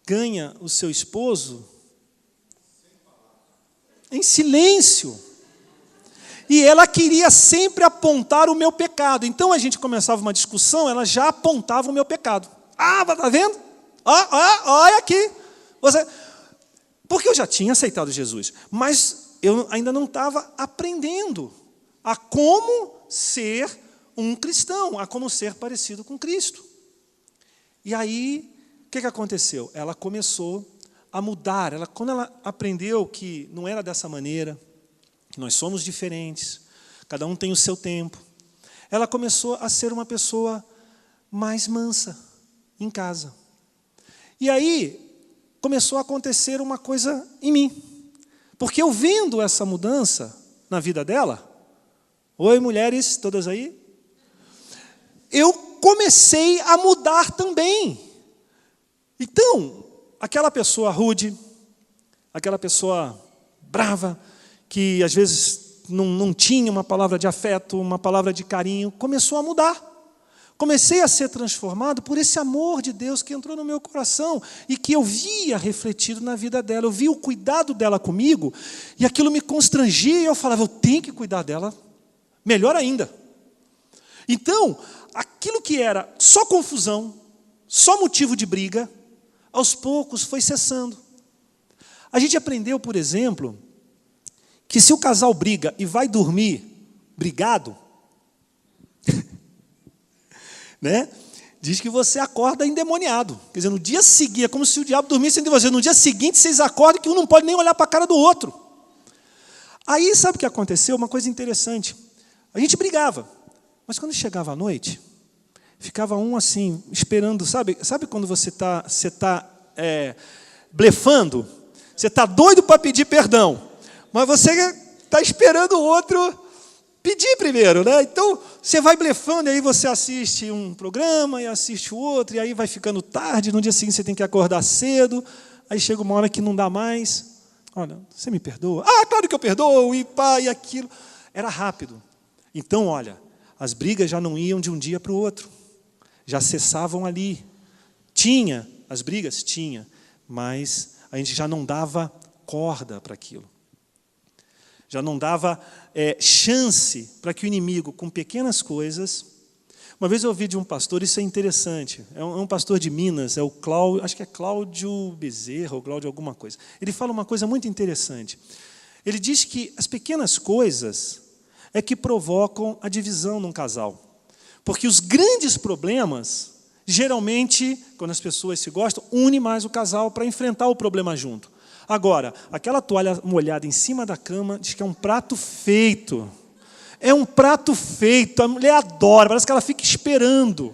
ganha o seu esposo em silêncio. E ela queria sempre apontar o meu pecado. Então a gente começava uma discussão, ela já apontava o meu pecado. Ah, está vendo? Olha aqui. Porque eu já tinha aceitado Jesus, mas eu ainda não estava aprendendo a como ser um cristão, a como ser parecido com Cristo. E aí, o que aconteceu? Ela começou a mudar. Quando ela aprendeu que não era dessa maneira, que nós somos diferentes, cada um tem o seu tempo, ela começou a ser uma pessoa mais mansa em casa. E aí começou a acontecer uma coisa em mim. Porque eu vendo essa mudança na vida dela, oi mulheres, todas aí? Eu comecei a mudar também. Então, aquela pessoa rude, aquela pessoa brava, que às vezes não tinha uma palavra de afeto, uma palavra de carinho, começou a mudar. Comecei a ser transformado por esse amor de Deus que entrou no meu coração e que eu via refletido na vida dela. Eu via o cuidado dela comigo e aquilo me constrangia e eu falava, eu tenho que cuidar dela melhor ainda. Então, aquilo que era só confusão, só motivo de briga, aos poucos foi cessando. A gente aprendeu, por exemplo, que se o casal briga e vai dormir brigado, né? Diz que você acorda endemoniado. Quer dizer, no dia seguinte, é como se o diabo dormisse entre você. No dia seguinte, vocês acordam que um não pode nem olhar para a cara do outro. Aí, sabe o que aconteceu? Uma coisa interessante. A gente brigava, mas quando chegava à noite, ficava um assim, esperando, sabe quando você está blefando? Você está doido para pedir perdão, mas você está esperando o outro pedir primeiro, né? Então, você vai blefando, e aí você assiste um programa, e assiste o outro, e aí vai ficando tarde, no dia seguinte você tem que acordar cedo, aí chega uma hora que não dá mais. Olha, você me perdoa? Ah, claro que eu perdoo, e pá, e aquilo. Era rápido. Então, olha, as brigas já não iam de um dia para o outro. Já cessavam ali. Tinha as brigas? Tinha. Mas a gente já não dava corda para aquilo. Já não dava chance para que o inimigo, com pequenas coisas... Uma vez eu ouvi de um pastor, isso é interessante, é um pastor de Minas, é o Cláudio, acho que é Cláudio Bezerra, ou Cláudio alguma coisa. Ele fala uma coisa muito interessante. Ele diz que as pequenas coisas é que provocam a divisão num casal. Porque os grandes problemas, geralmente, quando as pessoas se gostam, une mais o casal para enfrentar o problema junto. Agora, aquela toalha molhada em cima da cama diz que é um prato feito. É um prato feito, a mulher adora, parece que ela fica esperando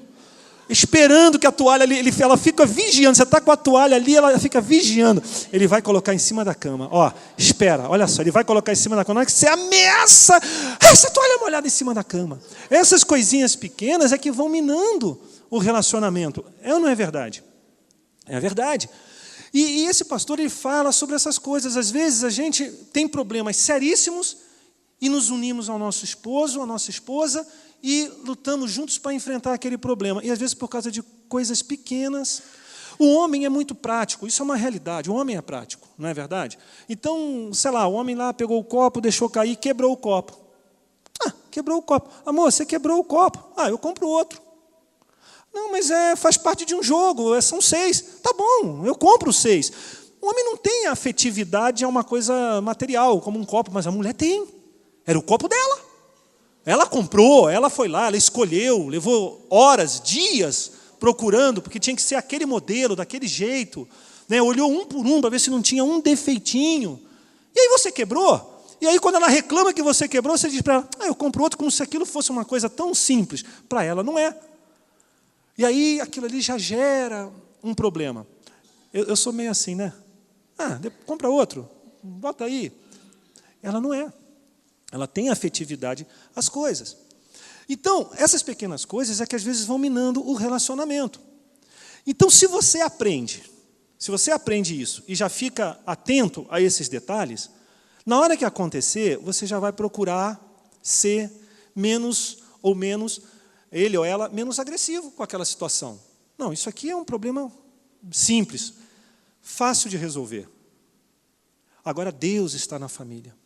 que a toalha ali, ela fica vigiando, você está com a toalha ali, ela fica vigiando. Ele vai colocar em cima da cama, ó, espera, olha só, ele vai colocar em cima da cama, na hora que você ameaça, essa toalha molhada em cima da cama. Essas coisinhas pequenas é que vão minando o relacionamento. É ou não é verdade? É verdade. E esse pastor, ele fala sobre essas coisas. Às vezes a gente tem problemas seríssimos e nos unimos ao nosso esposo, à nossa esposa, e lutamos juntos para enfrentar aquele problema. E às vezes por causa de coisas pequenas. O homem é muito prático, isso é uma realidade. O homem é prático, não é verdade? Então, sei lá, o homem lá pegou o copo, deixou cair, quebrou o copo. Ah, quebrou o copo. Amor, você quebrou o copo. Ah, eu compro outro. Não, mas faz parte de um jogo, são 6. Tá bom, eu compro 6. O homem não tem afetividade a uma coisa material, como um copo, mas a mulher tem. Era o copo dela. Ela comprou, ela foi lá, ela escolheu, levou horas, dias procurando, porque tinha que ser aquele modelo, daquele jeito. Né? Olhou um por um para ver se não tinha um defeitinho. E aí você quebrou. E aí quando ela reclama que você quebrou, você diz para ela, eu compro outro, como se aquilo fosse uma coisa tão simples. Para ela não é. E aí aquilo ali já gera um problema. Eu sou meio assim, né? Compra outro, bota aí. Ela não é. Ela tem afetividade às coisas. Então, essas pequenas coisas é que às vezes vão minando o relacionamento. Então, se você aprende isso e já fica atento a esses detalhes, na hora que acontecer, você já vai procurar ser menos ou menos, ele ou ela, menos agressivo com aquela situação. Não, isso aqui é um problema simples, fácil de resolver. Agora, Deus está na família.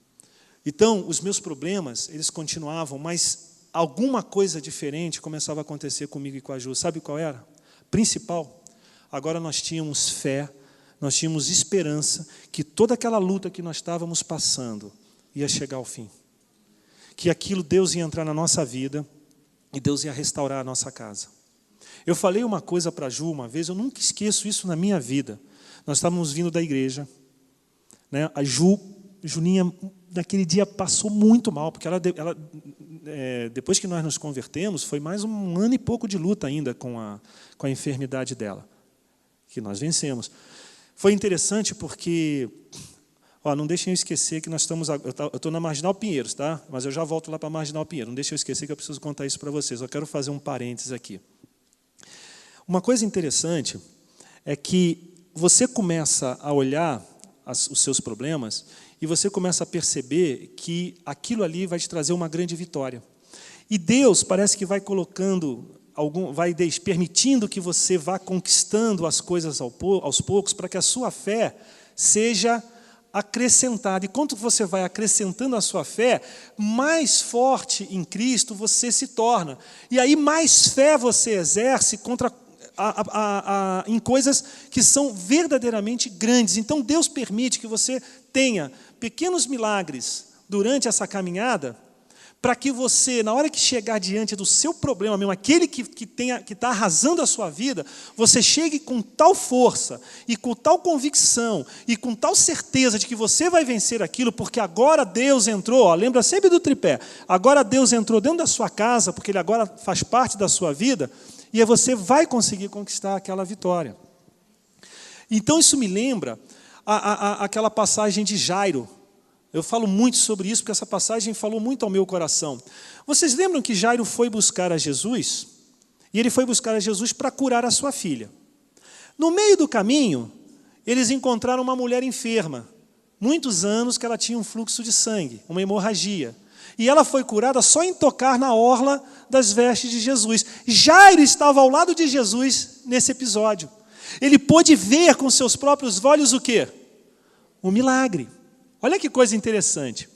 Então, os meus problemas, eles continuavam, mas alguma coisa diferente começava a acontecer comigo e com a Ju. Sabe qual era? Principal. Agora nós tínhamos fé nós tínhamos esperança que toda aquela luta que nós estávamos passando ia chegar ao fim. Que aquilo Deus ia entrar na nossa vida e Deus ia restaurar a nossa casa. Eu falei uma coisa para a Ju uma vez, eu nunca esqueço isso na minha vida. Nós estávamos vindo da igreja, né? A Juninha, naquele dia, passou muito mal, porque ela depois que nós nos convertemos, foi mais 1 ano e pouco de luta ainda com a enfermidade dela, que nós vencemos. Foi interessante porque, não deixem eu esquecer que nós estamos... Eu estou na Marginal Pinheiros, tá? Mas eu já volto lá para a Marginal Pinheiros. Não deixem eu esquecer que eu preciso contar isso para vocês. Eu quero fazer um parênteses aqui. Uma coisa interessante é que você começa a olhar os seus problemas e você começa a perceber que aquilo ali vai te trazer uma grande vitória. E Deus parece que vai colocando, permitindo que você vá conquistando as coisas aos poucos para que a sua fé seja acrescentada. E quanto você vai acrescentando a sua fé, mais forte em Cristo você se torna. E aí mais fé você exerce em coisas que são verdadeiramente grandes. Então Deus permite que você tenha pequenos milagres durante essa caminhada, para que você, na hora que chegar diante do seu problema mesmo, aquele que está arrasando a sua vida, você chegue com tal força, e com tal convicção, e com tal certeza de que você vai vencer aquilo, porque agora Deus entrou, lembra sempre do tripé, agora Deus entrou dentro da sua casa, porque Ele agora faz parte da sua vida, e aí você vai conseguir conquistar aquela vitória. Então isso me lembra aquela passagem de Jairo. Eu falo muito sobre isso, porque essa passagem falou muito ao meu coração. Vocês lembram que Jairo foi buscar a Jesus? E ele foi buscar a Jesus para curar a sua filha. No meio do caminho, eles encontraram uma mulher enferma. Muitos anos que ela tinha um fluxo de sangue, uma hemorragia. E ela foi curada só em tocar na orla das vestes de Jesus. Jairo estava ao lado de Jesus nesse episódio. Ele pôde ver com seus próprios olhos o quê? Um milagre. Olha que coisa interessante.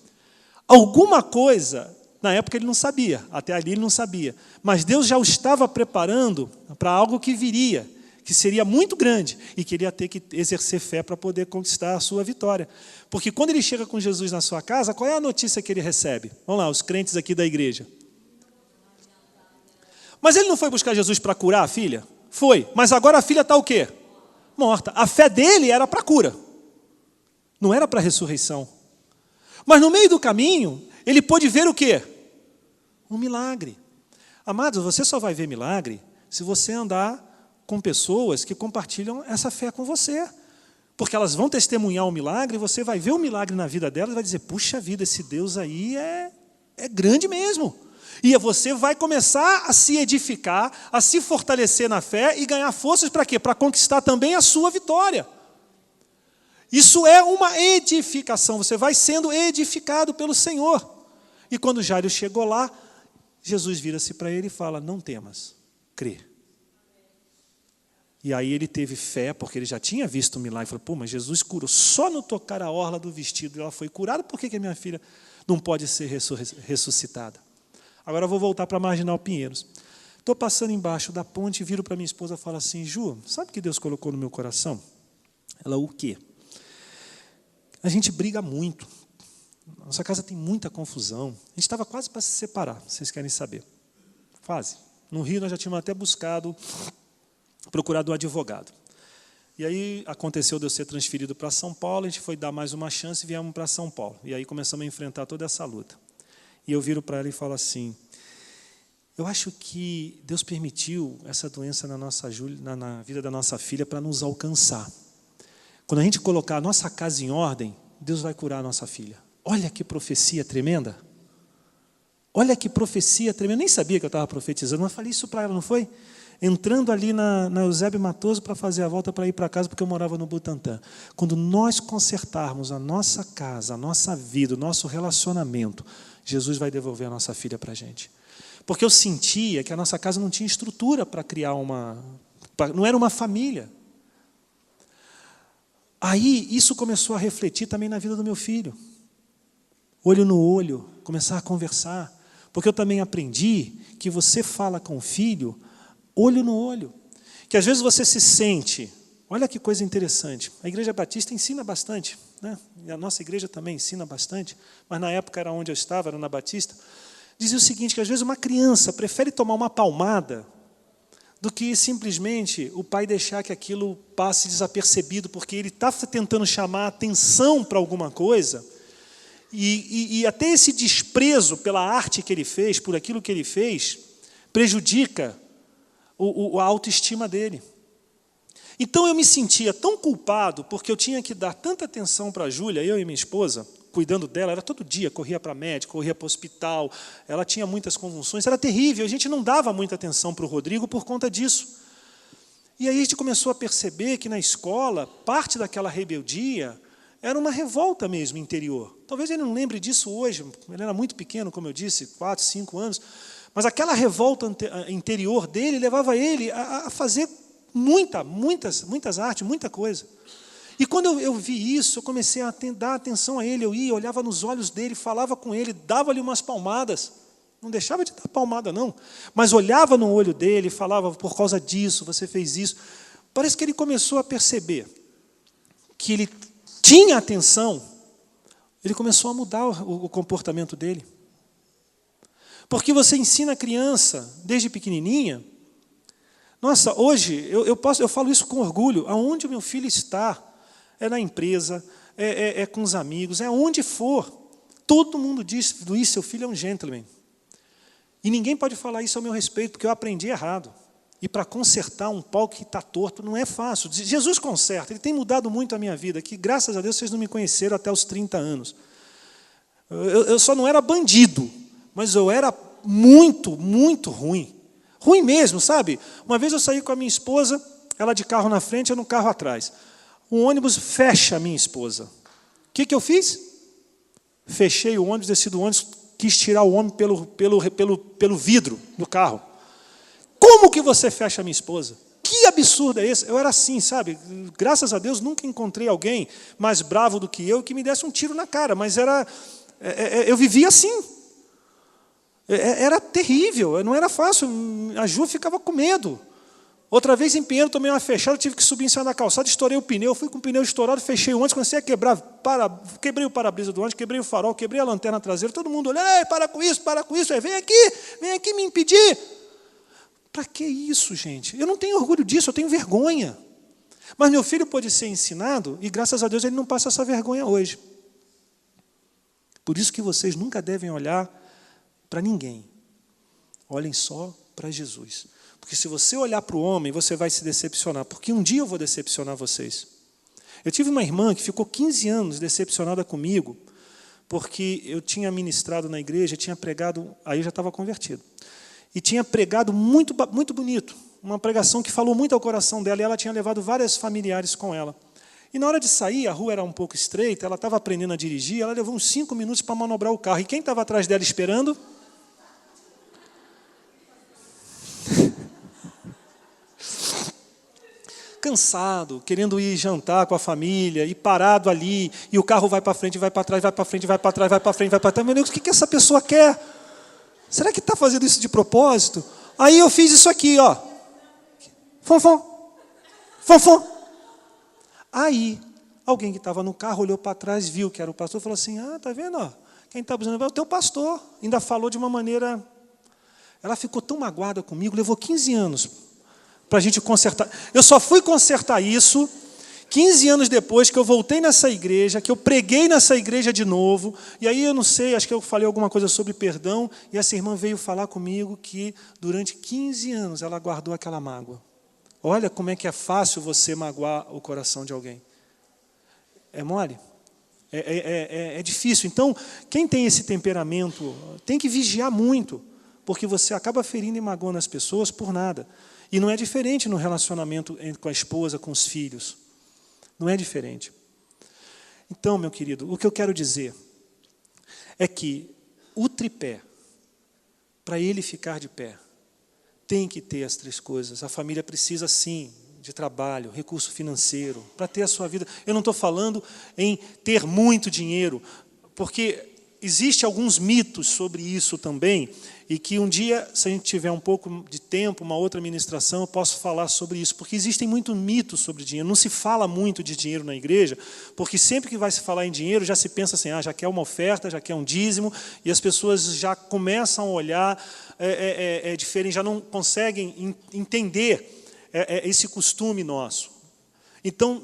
Alguma coisa, na época ele não sabia, até ali ele não sabia, mas Deus já o estava preparando para algo que viria, que seria muito grande, e que ele ia ter que exercer fé para poder conquistar a sua vitória. Porque quando ele chega com Jesus na sua casa, qual é a notícia que ele recebe? Vamos lá, os crentes aqui da igreja. Mas ele não foi buscar Jesus para curar a filha? Foi, mas agora a filha está o quê? Morta. A fé dele era para cura. Não era para a ressurreição. Mas no meio do caminho, ele pôde ver o quê? Um milagre. Amados, você só vai ver milagre se você andar com pessoas que compartilham essa fé com você. Porque elas vão testemunhar o milagre, você vai ver o milagre na vida delas e vai dizer, puxa vida, esse Deus aí é grande mesmo. E você vai começar a se edificar, a se fortalecer na fé e ganhar forças para quê? Para conquistar também a sua vitória. Isso é uma edificação, você vai sendo edificado pelo Senhor. E quando Jairo chegou lá, Jesus vira-se para ele e fala, não temas, crê. E aí ele teve fé, porque ele já tinha visto o milagre. Falou, pô, mas Jesus curou só no tocar a orla do vestido. Ela foi curada, por que a minha filha não pode ser ressuscitada? Agora eu vou voltar para a Marginal Pinheiros. Estou passando embaixo da ponte e viro para minha esposa e falo assim, Ju, sabe o que Deus colocou no meu coração? Ela, o quê? A gente briga muito. Nossa casa tem muita confusão. A gente estava quase para se separar, vocês querem saber. Quase. No Rio nós já tínhamos até procurado um advogado. E aí aconteceu de eu ser transferido para São Paulo, a gente foi dar mais uma chance e viemos para São Paulo. E aí começamos a enfrentar toda essa luta. E eu viro para ela e falo assim, eu acho que Deus permitiu essa doença na vida da nossa filha para nos alcançar. Quando a gente colocar a nossa casa em ordem, Deus vai curar a nossa filha. Olha que profecia tremenda. Olha que profecia tremenda. Eu nem sabia que eu estava profetizando, mas falei isso para ela, não foi? Entrando ali na Eusébio Matoso para fazer a volta para ir para casa, porque eu morava no Butantã. Quando nós consertarmos a nossa casa, a nossa vida, o nosso relacionamento, Jesus vai devolver a nossa filha para a gente. Porque eu sentia que a nossa casa não tinha estrutura para criar não era uma família. Aí, isso começou a refletir também na vida do meu filho. Olho no olho, começar a conversar. Porque eu também aprendi que você fala com o filho olho no olho. Que às vezes você se sente olha que coisa interessante. A Igreja Batista ensina bastante, né? E a nossa igreja também ensina bastante, mas na época era onde eu estava, era na Batista. Dizia o seguinte, que às vezes uma criança prefere tomar uma palmada do que simplesmente o pai deixar que aquilo passe desapercebido, porque ele está tentando chamar a atenção para alguma coisa, e até esse desprezo pela arte que ele fez, por aquilo que ele fez, prejudica a autoestima dele. Então eu me sentia tão culpado, porque eu tinha que dar tanta atenção para a Júlia, eu e minha esposa, cuidando dela, era todo dia, corria para médico, corria para o hospital, ela tinha muitas convulsões, era terrível, a gente não dava muita atenção para o Rodrigo por conta disso. E aí a gente começou a perceber que na escola, parte daquela rebeldia era uma revolta mesmo interior. Talvez ele não lembre disso hoje, ele era muito pequeno, como eu disse, 4, 5 anos, mas aquela revolta interior dele levava ele a fazer muitas artes, muita coisa. E quando eu vi isso, eu comecei a dar atenção a ele, eu ia, olhava nos olhos dele, falava com ele, dava-lhe umas palmadas, não deixava de dar palmada não, mas olhava no olho dele e falava, por causa disso, você fez isso. Parece que ele começou a perceber que ele tinha atenção, ele começou a mudar o comportamento dele. Porque você ensina a criança, desde pequenininha, nossa, hoje, eu falo isso com orgulho, aonde o meu filho está, é na empresa, é com os amigos, é onde for. Todo mundo diz, Luiz, seu filho é um gentleman. E ninguém pode falar isso ao meu respeito, porque eu aprendi errado. E para consertar um pau que está torto não é fácil. Jesus conserta, ele tem mudado muito a minha vida, que graças a Deus vocês não me conheceram até os 30 anos. Eu só não era bandido, mas eu era muito, muito ruim. Ruim mesmo, sabe? Uma vez eu saí com a minha esposa, ela de carro na frente, eu no carro atrás. O ônibus fecha a minha esposa. O que eu fiz? Fechei o ônibus, desci do ônibus, quis tirar o homem pelo vidro do carro. Como que você fecha a minha esposa? Que absurdo é esse? Eu era assim, sabe? Graças a Deus nunca encontrei alguém mais bravo do que eu que me desse um tiro na cara, mas eu vivia assim. Era terrível, não era fácil. A Ju ficava com medo. Outra vez em Pinheiro, tomei uma fechada, tive que subir em cima da calçada, estourei o pneu, fui com o pneu estourado, fechei o ônibus, comecei a quebrar, quebrei o para-brisa do ônibus, quebrei o farol, quebrei a lanterna traseira, todo mundo olhando, para com isso, vem aqui me impedir. Para que isso, gente? Eu não tenho orgulho disso, eu tenho vergonha. Mas meu filho pode ser ensinado, e graças a Deus ele não passa essa vergonha hoje. Por isso que vocês nunca devem olhar para ninguém. Olhem só para Jesus. Porque se você olhar para o homem, você vai se decepcionar. Porque um dia eu vou decepcionar vocês. Eu tive uma irmã que ficou 15 anos decepcionada comigo, porque eu tinha ministrado na igreja, tinha pregado, aí eu já estava convertido. E tinha pregado muito, muito bonito. Uma pregação que falou muito ao coração dela, e ela tinha levado várias familiares com ela. E na hora de sair, a rua era um pouco estreita, ela estava aprendendo a dirigir, ela levou uns 5 minutos para manobrar o carro. E quem estava atrás dela esperando? Cansado, querendo ir jantar com a família, e parado ali, e o carro vai para frente, vai para trás, vai para frente, vai para trás, vai para frente, vai para trás. Meu Deus, o que essa pessoa quer? Será que está fazendo isso de propósito? Aí eu fiz isso aqui, ó. Fom, fom. Fom, fom. Aí, alguém que estava no carro olhou para trás, viu que era o pastor, falou assim, tá vendo? Ó, quem está abusando é o teu pastor. Ainda falou de uma maneira... Ela ficou tão magoada comigo, levou 15 anos para a gente consertar. Eu só fui consertar isso 15 anos depois que eu voltei nessa igreja, que eu preguei nessa igreja de novo, e aí eu não sei, acho que eu falei alguma coisa sobre perdão, e essa irmã veio falar comigo que durante 15 anos ela guardou aquela mágoa. Olha como é que é fácil você magoar o coração de alguém. É mole? É difícil. Então, quem tem esse temperamento tem que vigiar muito, porque você acaba ferindo e magoando as pessoas por nada. E não é diferente no relacionamento com a esposa, com os filhos. Não é diferente. Então, meu querido, o que eu quero dizer é que o tripé, para ele ficar de pé, tem que ter as 3 coisas. A família precisa, sim, de trabalho, recurso financeiro, para ter a sua vida. Eu não estou falando em ter muito dinheiro, porque Existem alguns mitos sobre isso também, e que um dia, se a gente tiver um pouco de tempo, uma outra ministração, eu posso falar sobre isso, porque existem muitos mitos sobre dinheiro. Não se fala muito de dinheiro na igreja, porque sempre que vai se falar em dinheiro, já se pensa assim, já quer uma oferta, já quer um dízimo, e as pessoas já começam a olhar diferente, já não conseguem entender esse costume nosso. Então,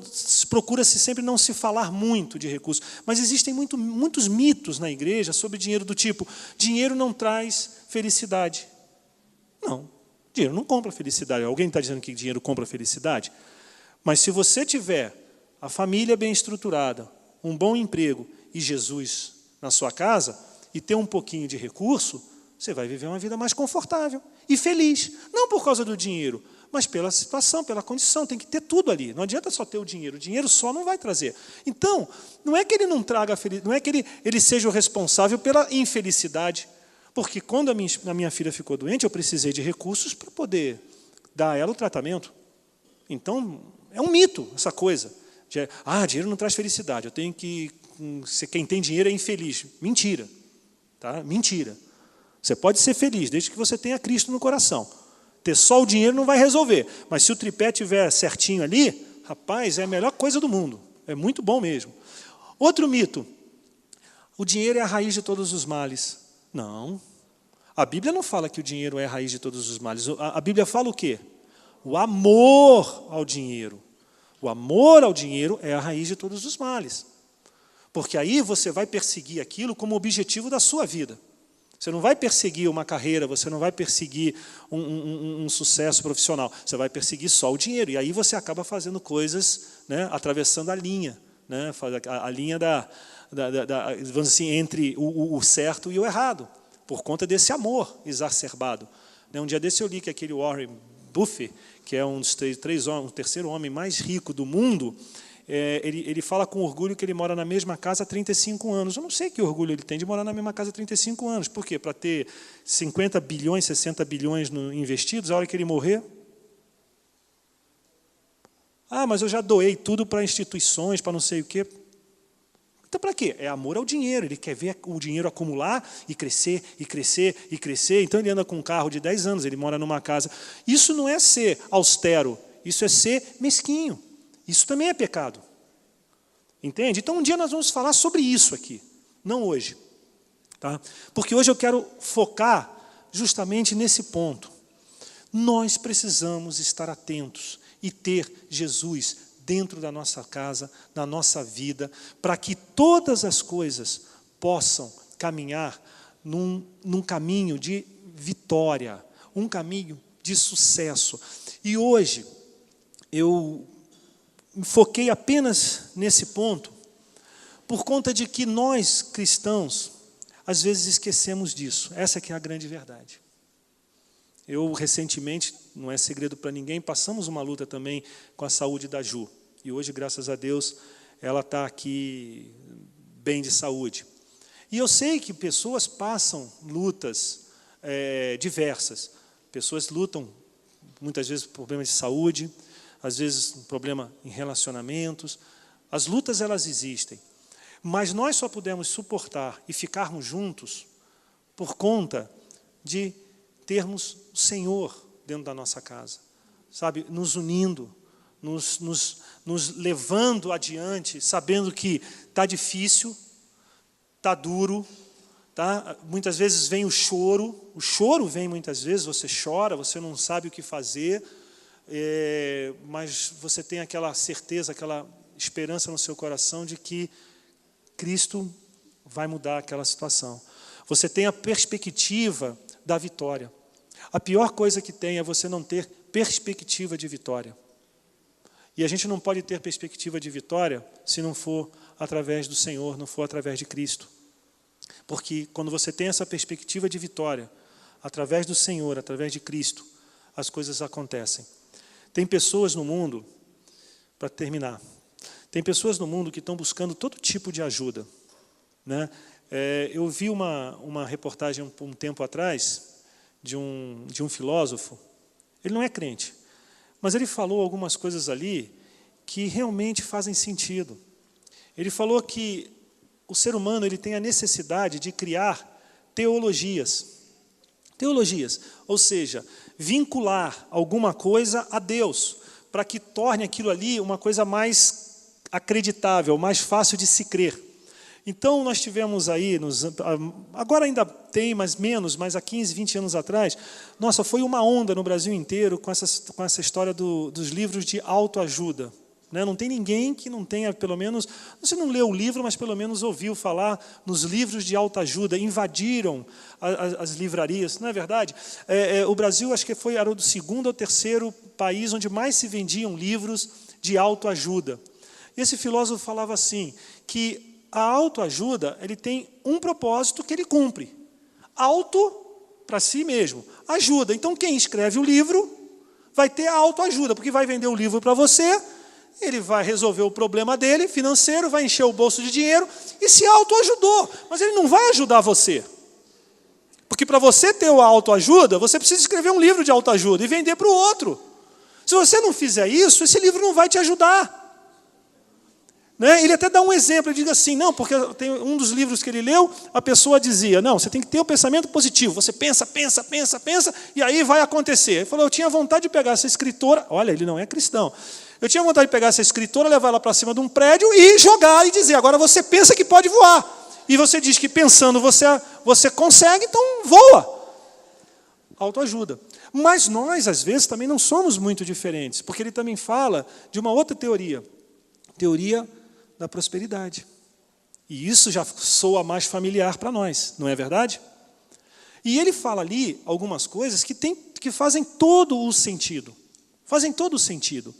procura-se sempre não se falar muito de recursos. Mas existem muitos mitos na igreja sobre dinheiro do tipo, dinheiro não traz felicidade. Não, dinheiro não compra felicidade. Alguém está dizendo que dinheiro compra felicidade? Mas se você tiver a família bem estruturada, um bom emprego e Jesus na sua casa, e ter um pouquinho de recurso, você vai viver uma vida mais confortável e feliz. Não por causa do dinheiro, mas pela situação, pela condição, tem que ter tudo ali. Não adianta só ter o dinheiro só não vai trazer. Então, não é que ele não traga felicidade, não é que ele seja o responsável pela infelicidade, porque quando a minha filha ficou doente, eu precisei de recursos para poder dar a ela o tratamento. Então, é um mito essa coisa. Dinheiro não traz felicidade, eu tenho que... Quem tem dinheiro é infeliz. Mentira. Tá? Mentira. Você pode ser feliz, desde que você tenha Cristo no coração. Ter só o dinheiro não vai resolver. Mas se o tripé estiver certinho ali, rapaz, é a melhor coisa do mundo. É muito bom mesmo. Outro mito. O dinheiro é a raiz de todos os males. Não. A Bíblia não fala que o dinheiro é a raiz de todos os males. A Bíblia fala o quê? O amor ao dinheiro. O amor ao dinheiro é a raiz de todos os males. Porque aí você vai perseguir aquilo como objetivo da sua vida. Você não vai perseguir uma carreira, você não vai perseguir um sucesso profissional, você vai perseguir só o dinheiro. E aí você acaba fazendo coisas, né, atravessando a linha, né, a linha vamos assim, entre o certo e o errado, por conta desse amor exacerbado. Um dia desse eu li que aquele Warren Buffett, que é um dos o terceiro homem mais rico do mundo, ele fala com orgulho que ele mora na mesma casa há 35 anos. Eu não sei que orgulho ele tem de morar na mesma casa há 35 anos. Por quê? Para ter 50 bilhões, 60 bilhões investidos, a hora que ele morrer? Mas eu já doei tudo para instituições, para não sei o quê. Então, para quê? É amor ao dinheiro. Ele quer ver o dinheiro acumular e crescer, e crescer, e crescer. Então, ele anda com um carro de 10 anos, ele mora numa casa. Isso não é ser austero, isso é ser mesquinho. Isso também é pecado. Entende? Então, um dia nós vamos falar sobre isso aqui. Não hoje. Tá? Porque hoje eu quero focar justamente nesse ponto. Nós precisamos estar atentos e ter Jesus dentro da nossa casa, na nossa vida, para que todas as coisas possam caminhar num caminho de vitória, um caminho de sucesso. E hoje, eu foquei apenas nesse ponto, por conta de que nós, cristãos, às vezes esquecemos disso. Essa que é a grande verdade. Eu, recentemente, não é segredo para ninguém, passamos uma luta também com a saúde da Ju. E hoje, graças a Deus, ela está aqui bem de saúde. E eu sei que pessoas passam lutas diversas. Pessoas lutam, muitas vezes, por problemas de saúde, às vezes um problema em relacionamentos. As lutas, elas existem. Mas nós só podemos suportar e ficarmos juntos por conta de termos o Senhor dentro da nossa casa. Sabe? Nos unindo, nos levando adiante, sabendo que está difícil, está duro, tá? Muitas vezes vem o choro vem muitas vezes, você chora, você não sabe o que fazer, mas você tem aquela certeza, aquela esperança no seu coração de que Cristo vai mudar aquela situação. Você tem a perspectiva da vitória. A pior coisa que tem é você não ter perspectiva de vitória. E a gente não pode ter perspectiva de vitória se não for através do Senhor, não for através de Cristo. Porque quando você tem essa perspectiva de vitória, através do Senhor, através de Cristo, as coisas acontecem. Tem pessoas no mundo, para terminar, tem pessoas no mundo que estão buscando todo tipo de ajuda. Né? Eu vi uma reportagem um tempo atrás de um filósofo. Ele não é crente, mas ele falou algumas coisas ali que realmente fazem sentido. Ele falou que o ser humano ele tem a necessidade de criar teologias. Teologias, ou seja, vincular alguma coisa a Deus, para que torne aquilo ali uma coisa mais acreditável, mais fácil de se crer. Então, nós tivemos aí, agora ainda tem, mas menos, mas há 15, 20 anos atrás, nossa, foi uma onda no Brasil inteiro com essa história dos livros de autoajuda. Não tem ninguém que não tenha, pelo menos, você não leu o livro, mas pelo menos ouviu falar nos livros de autoajuda, invadiram as livrarias, não é verdade? O Brasil, acho que era o segundo ou terceiro país onde mais se vendiam livros de autoajuda. Esse filósofo falava assim, que a autoajuda ele tem um propósito que ele cumpre. Auto, para si mesmo, ajuda. Então, quem escreve o livro vai ter a autoajuda, porque vai vender o livro para você, ele vai resolver o problema dele, financeiro, vai encher o bolso de dinheiro e se autoajudou. Mas ele não vai ajudar você. Porque para você ter a autoajuda, você precisa escrever um livro de autoajuda e vender para o outro. Se você não fizer isso, esse livro não vai te ajudar. Ele até dá um exemplo, ele diz assim, não, porque tem um dos livros que ele leu, a pessoa dizia, não, você tem que ter o pensamento positivo, você pensa, e aí vai acontecer. Ele falou, eu tinha vontade de pegar essa escritora, olha, ele não é cristão, eu tinha vontade de pegar essa escritora, levar ela para cima de um prédio e jogar e dizer, agora você pensa que pode voar. E você diz que pensando você consegue, então voa. Autoajuda. Mas nós, às vezes, também não somos muito diferentes, porque ele também fala de uma outra teoria da prosperidade. E isso já soa mais familiar para nós, não é verdade? E ele fala ali algumas coisas que fazem todo o sentido. Fazem todo o sentido.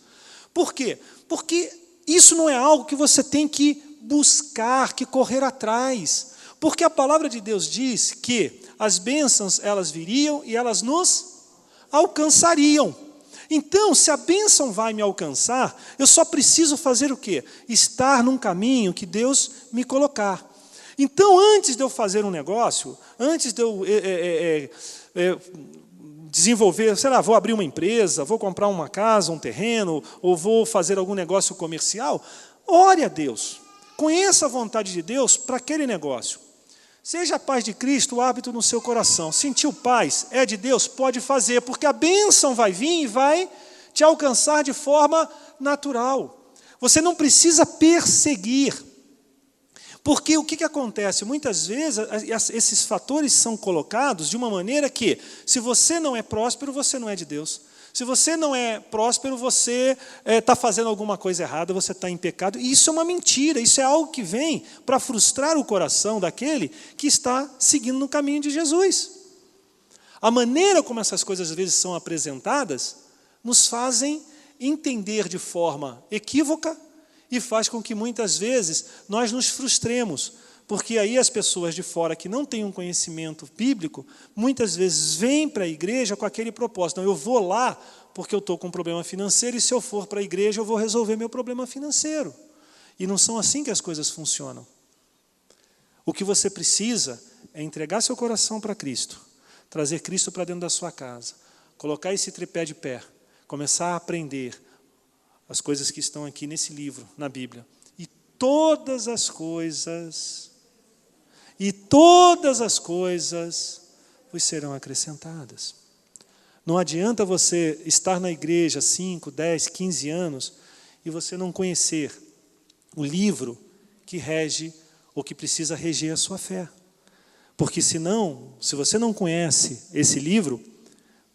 Por quê? Porque isso não é algo que você tem que buscar, que correr atrás. Porque a palavra de Deus diz que as bênçãos, elas viriam e elas nos alcançariam. Então, se a bênção vai me alcançar, eu só preciso fazer o quê? Estar num caminho que Deus me colocar. Então, antes de eu fazer um negócio, antes de eu desenvolver, sei lá, vou abrir uma empresa, vou comprar uma casa, um terreno, ou vou fazer algum negócio comercial, ore a Deus. Conheça a vontade de Deus para aquele negócio. Seja a paz de Cristo o hábito no seu coração. Sentiu paz? É de Deus? Pode fazer, porque a bênção vai vir e vai te alcançar de forma natural. Você não precisa perseguir. Porque o que acontece? Muitas vezes esses fatores são colocados de uma maneira que, se você não é próspero, você não é de Deus. Se você não é próspero, você está fazendo alguma coisa errada, você está em pecado. E isso é uma mentira, isso é algo que vem para frustrar o coração daquele que está seguindo no caminho de Jesus. A maneira como essas coisas às vezes são apresentadas nos fazem entender de forma equívoca e faz com que muitas vezes nós nos frustremos, porque aí as pessoas de fora que não têm um conhecimento bíblico, muitas vezes vêm para a igreja com aquele propósito. Não, eu vou lá porque eu estou com um problema financeiro e se eu for para a igreja eu vou resolver meu problema financeiro. E não são assim que as coisas funcionam. O que você precisa é entregar seu coração para Cristo, trazer Cristo para dentro da sua casa, colocar esse tripé de pé, começar a aprender as coisas que estão aqui nesse livro, na Bíblia. E todas as coisas vos serão acrescentadas. Não adianta você estar na igreja 5, 10, 15 anos e você não conhecer o livro que rege ou que precisa reger a sua fé. Porque senão, se você não conhece esse livro,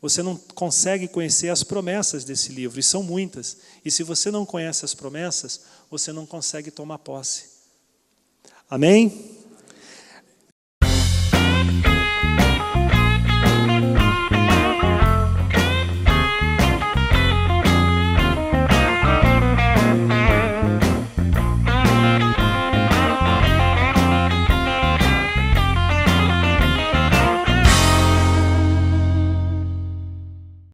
você não consegue conhecer as promessas desse livro, e são muitas. E se você não conhece as promessas, você não consegue tomar posse. Amém?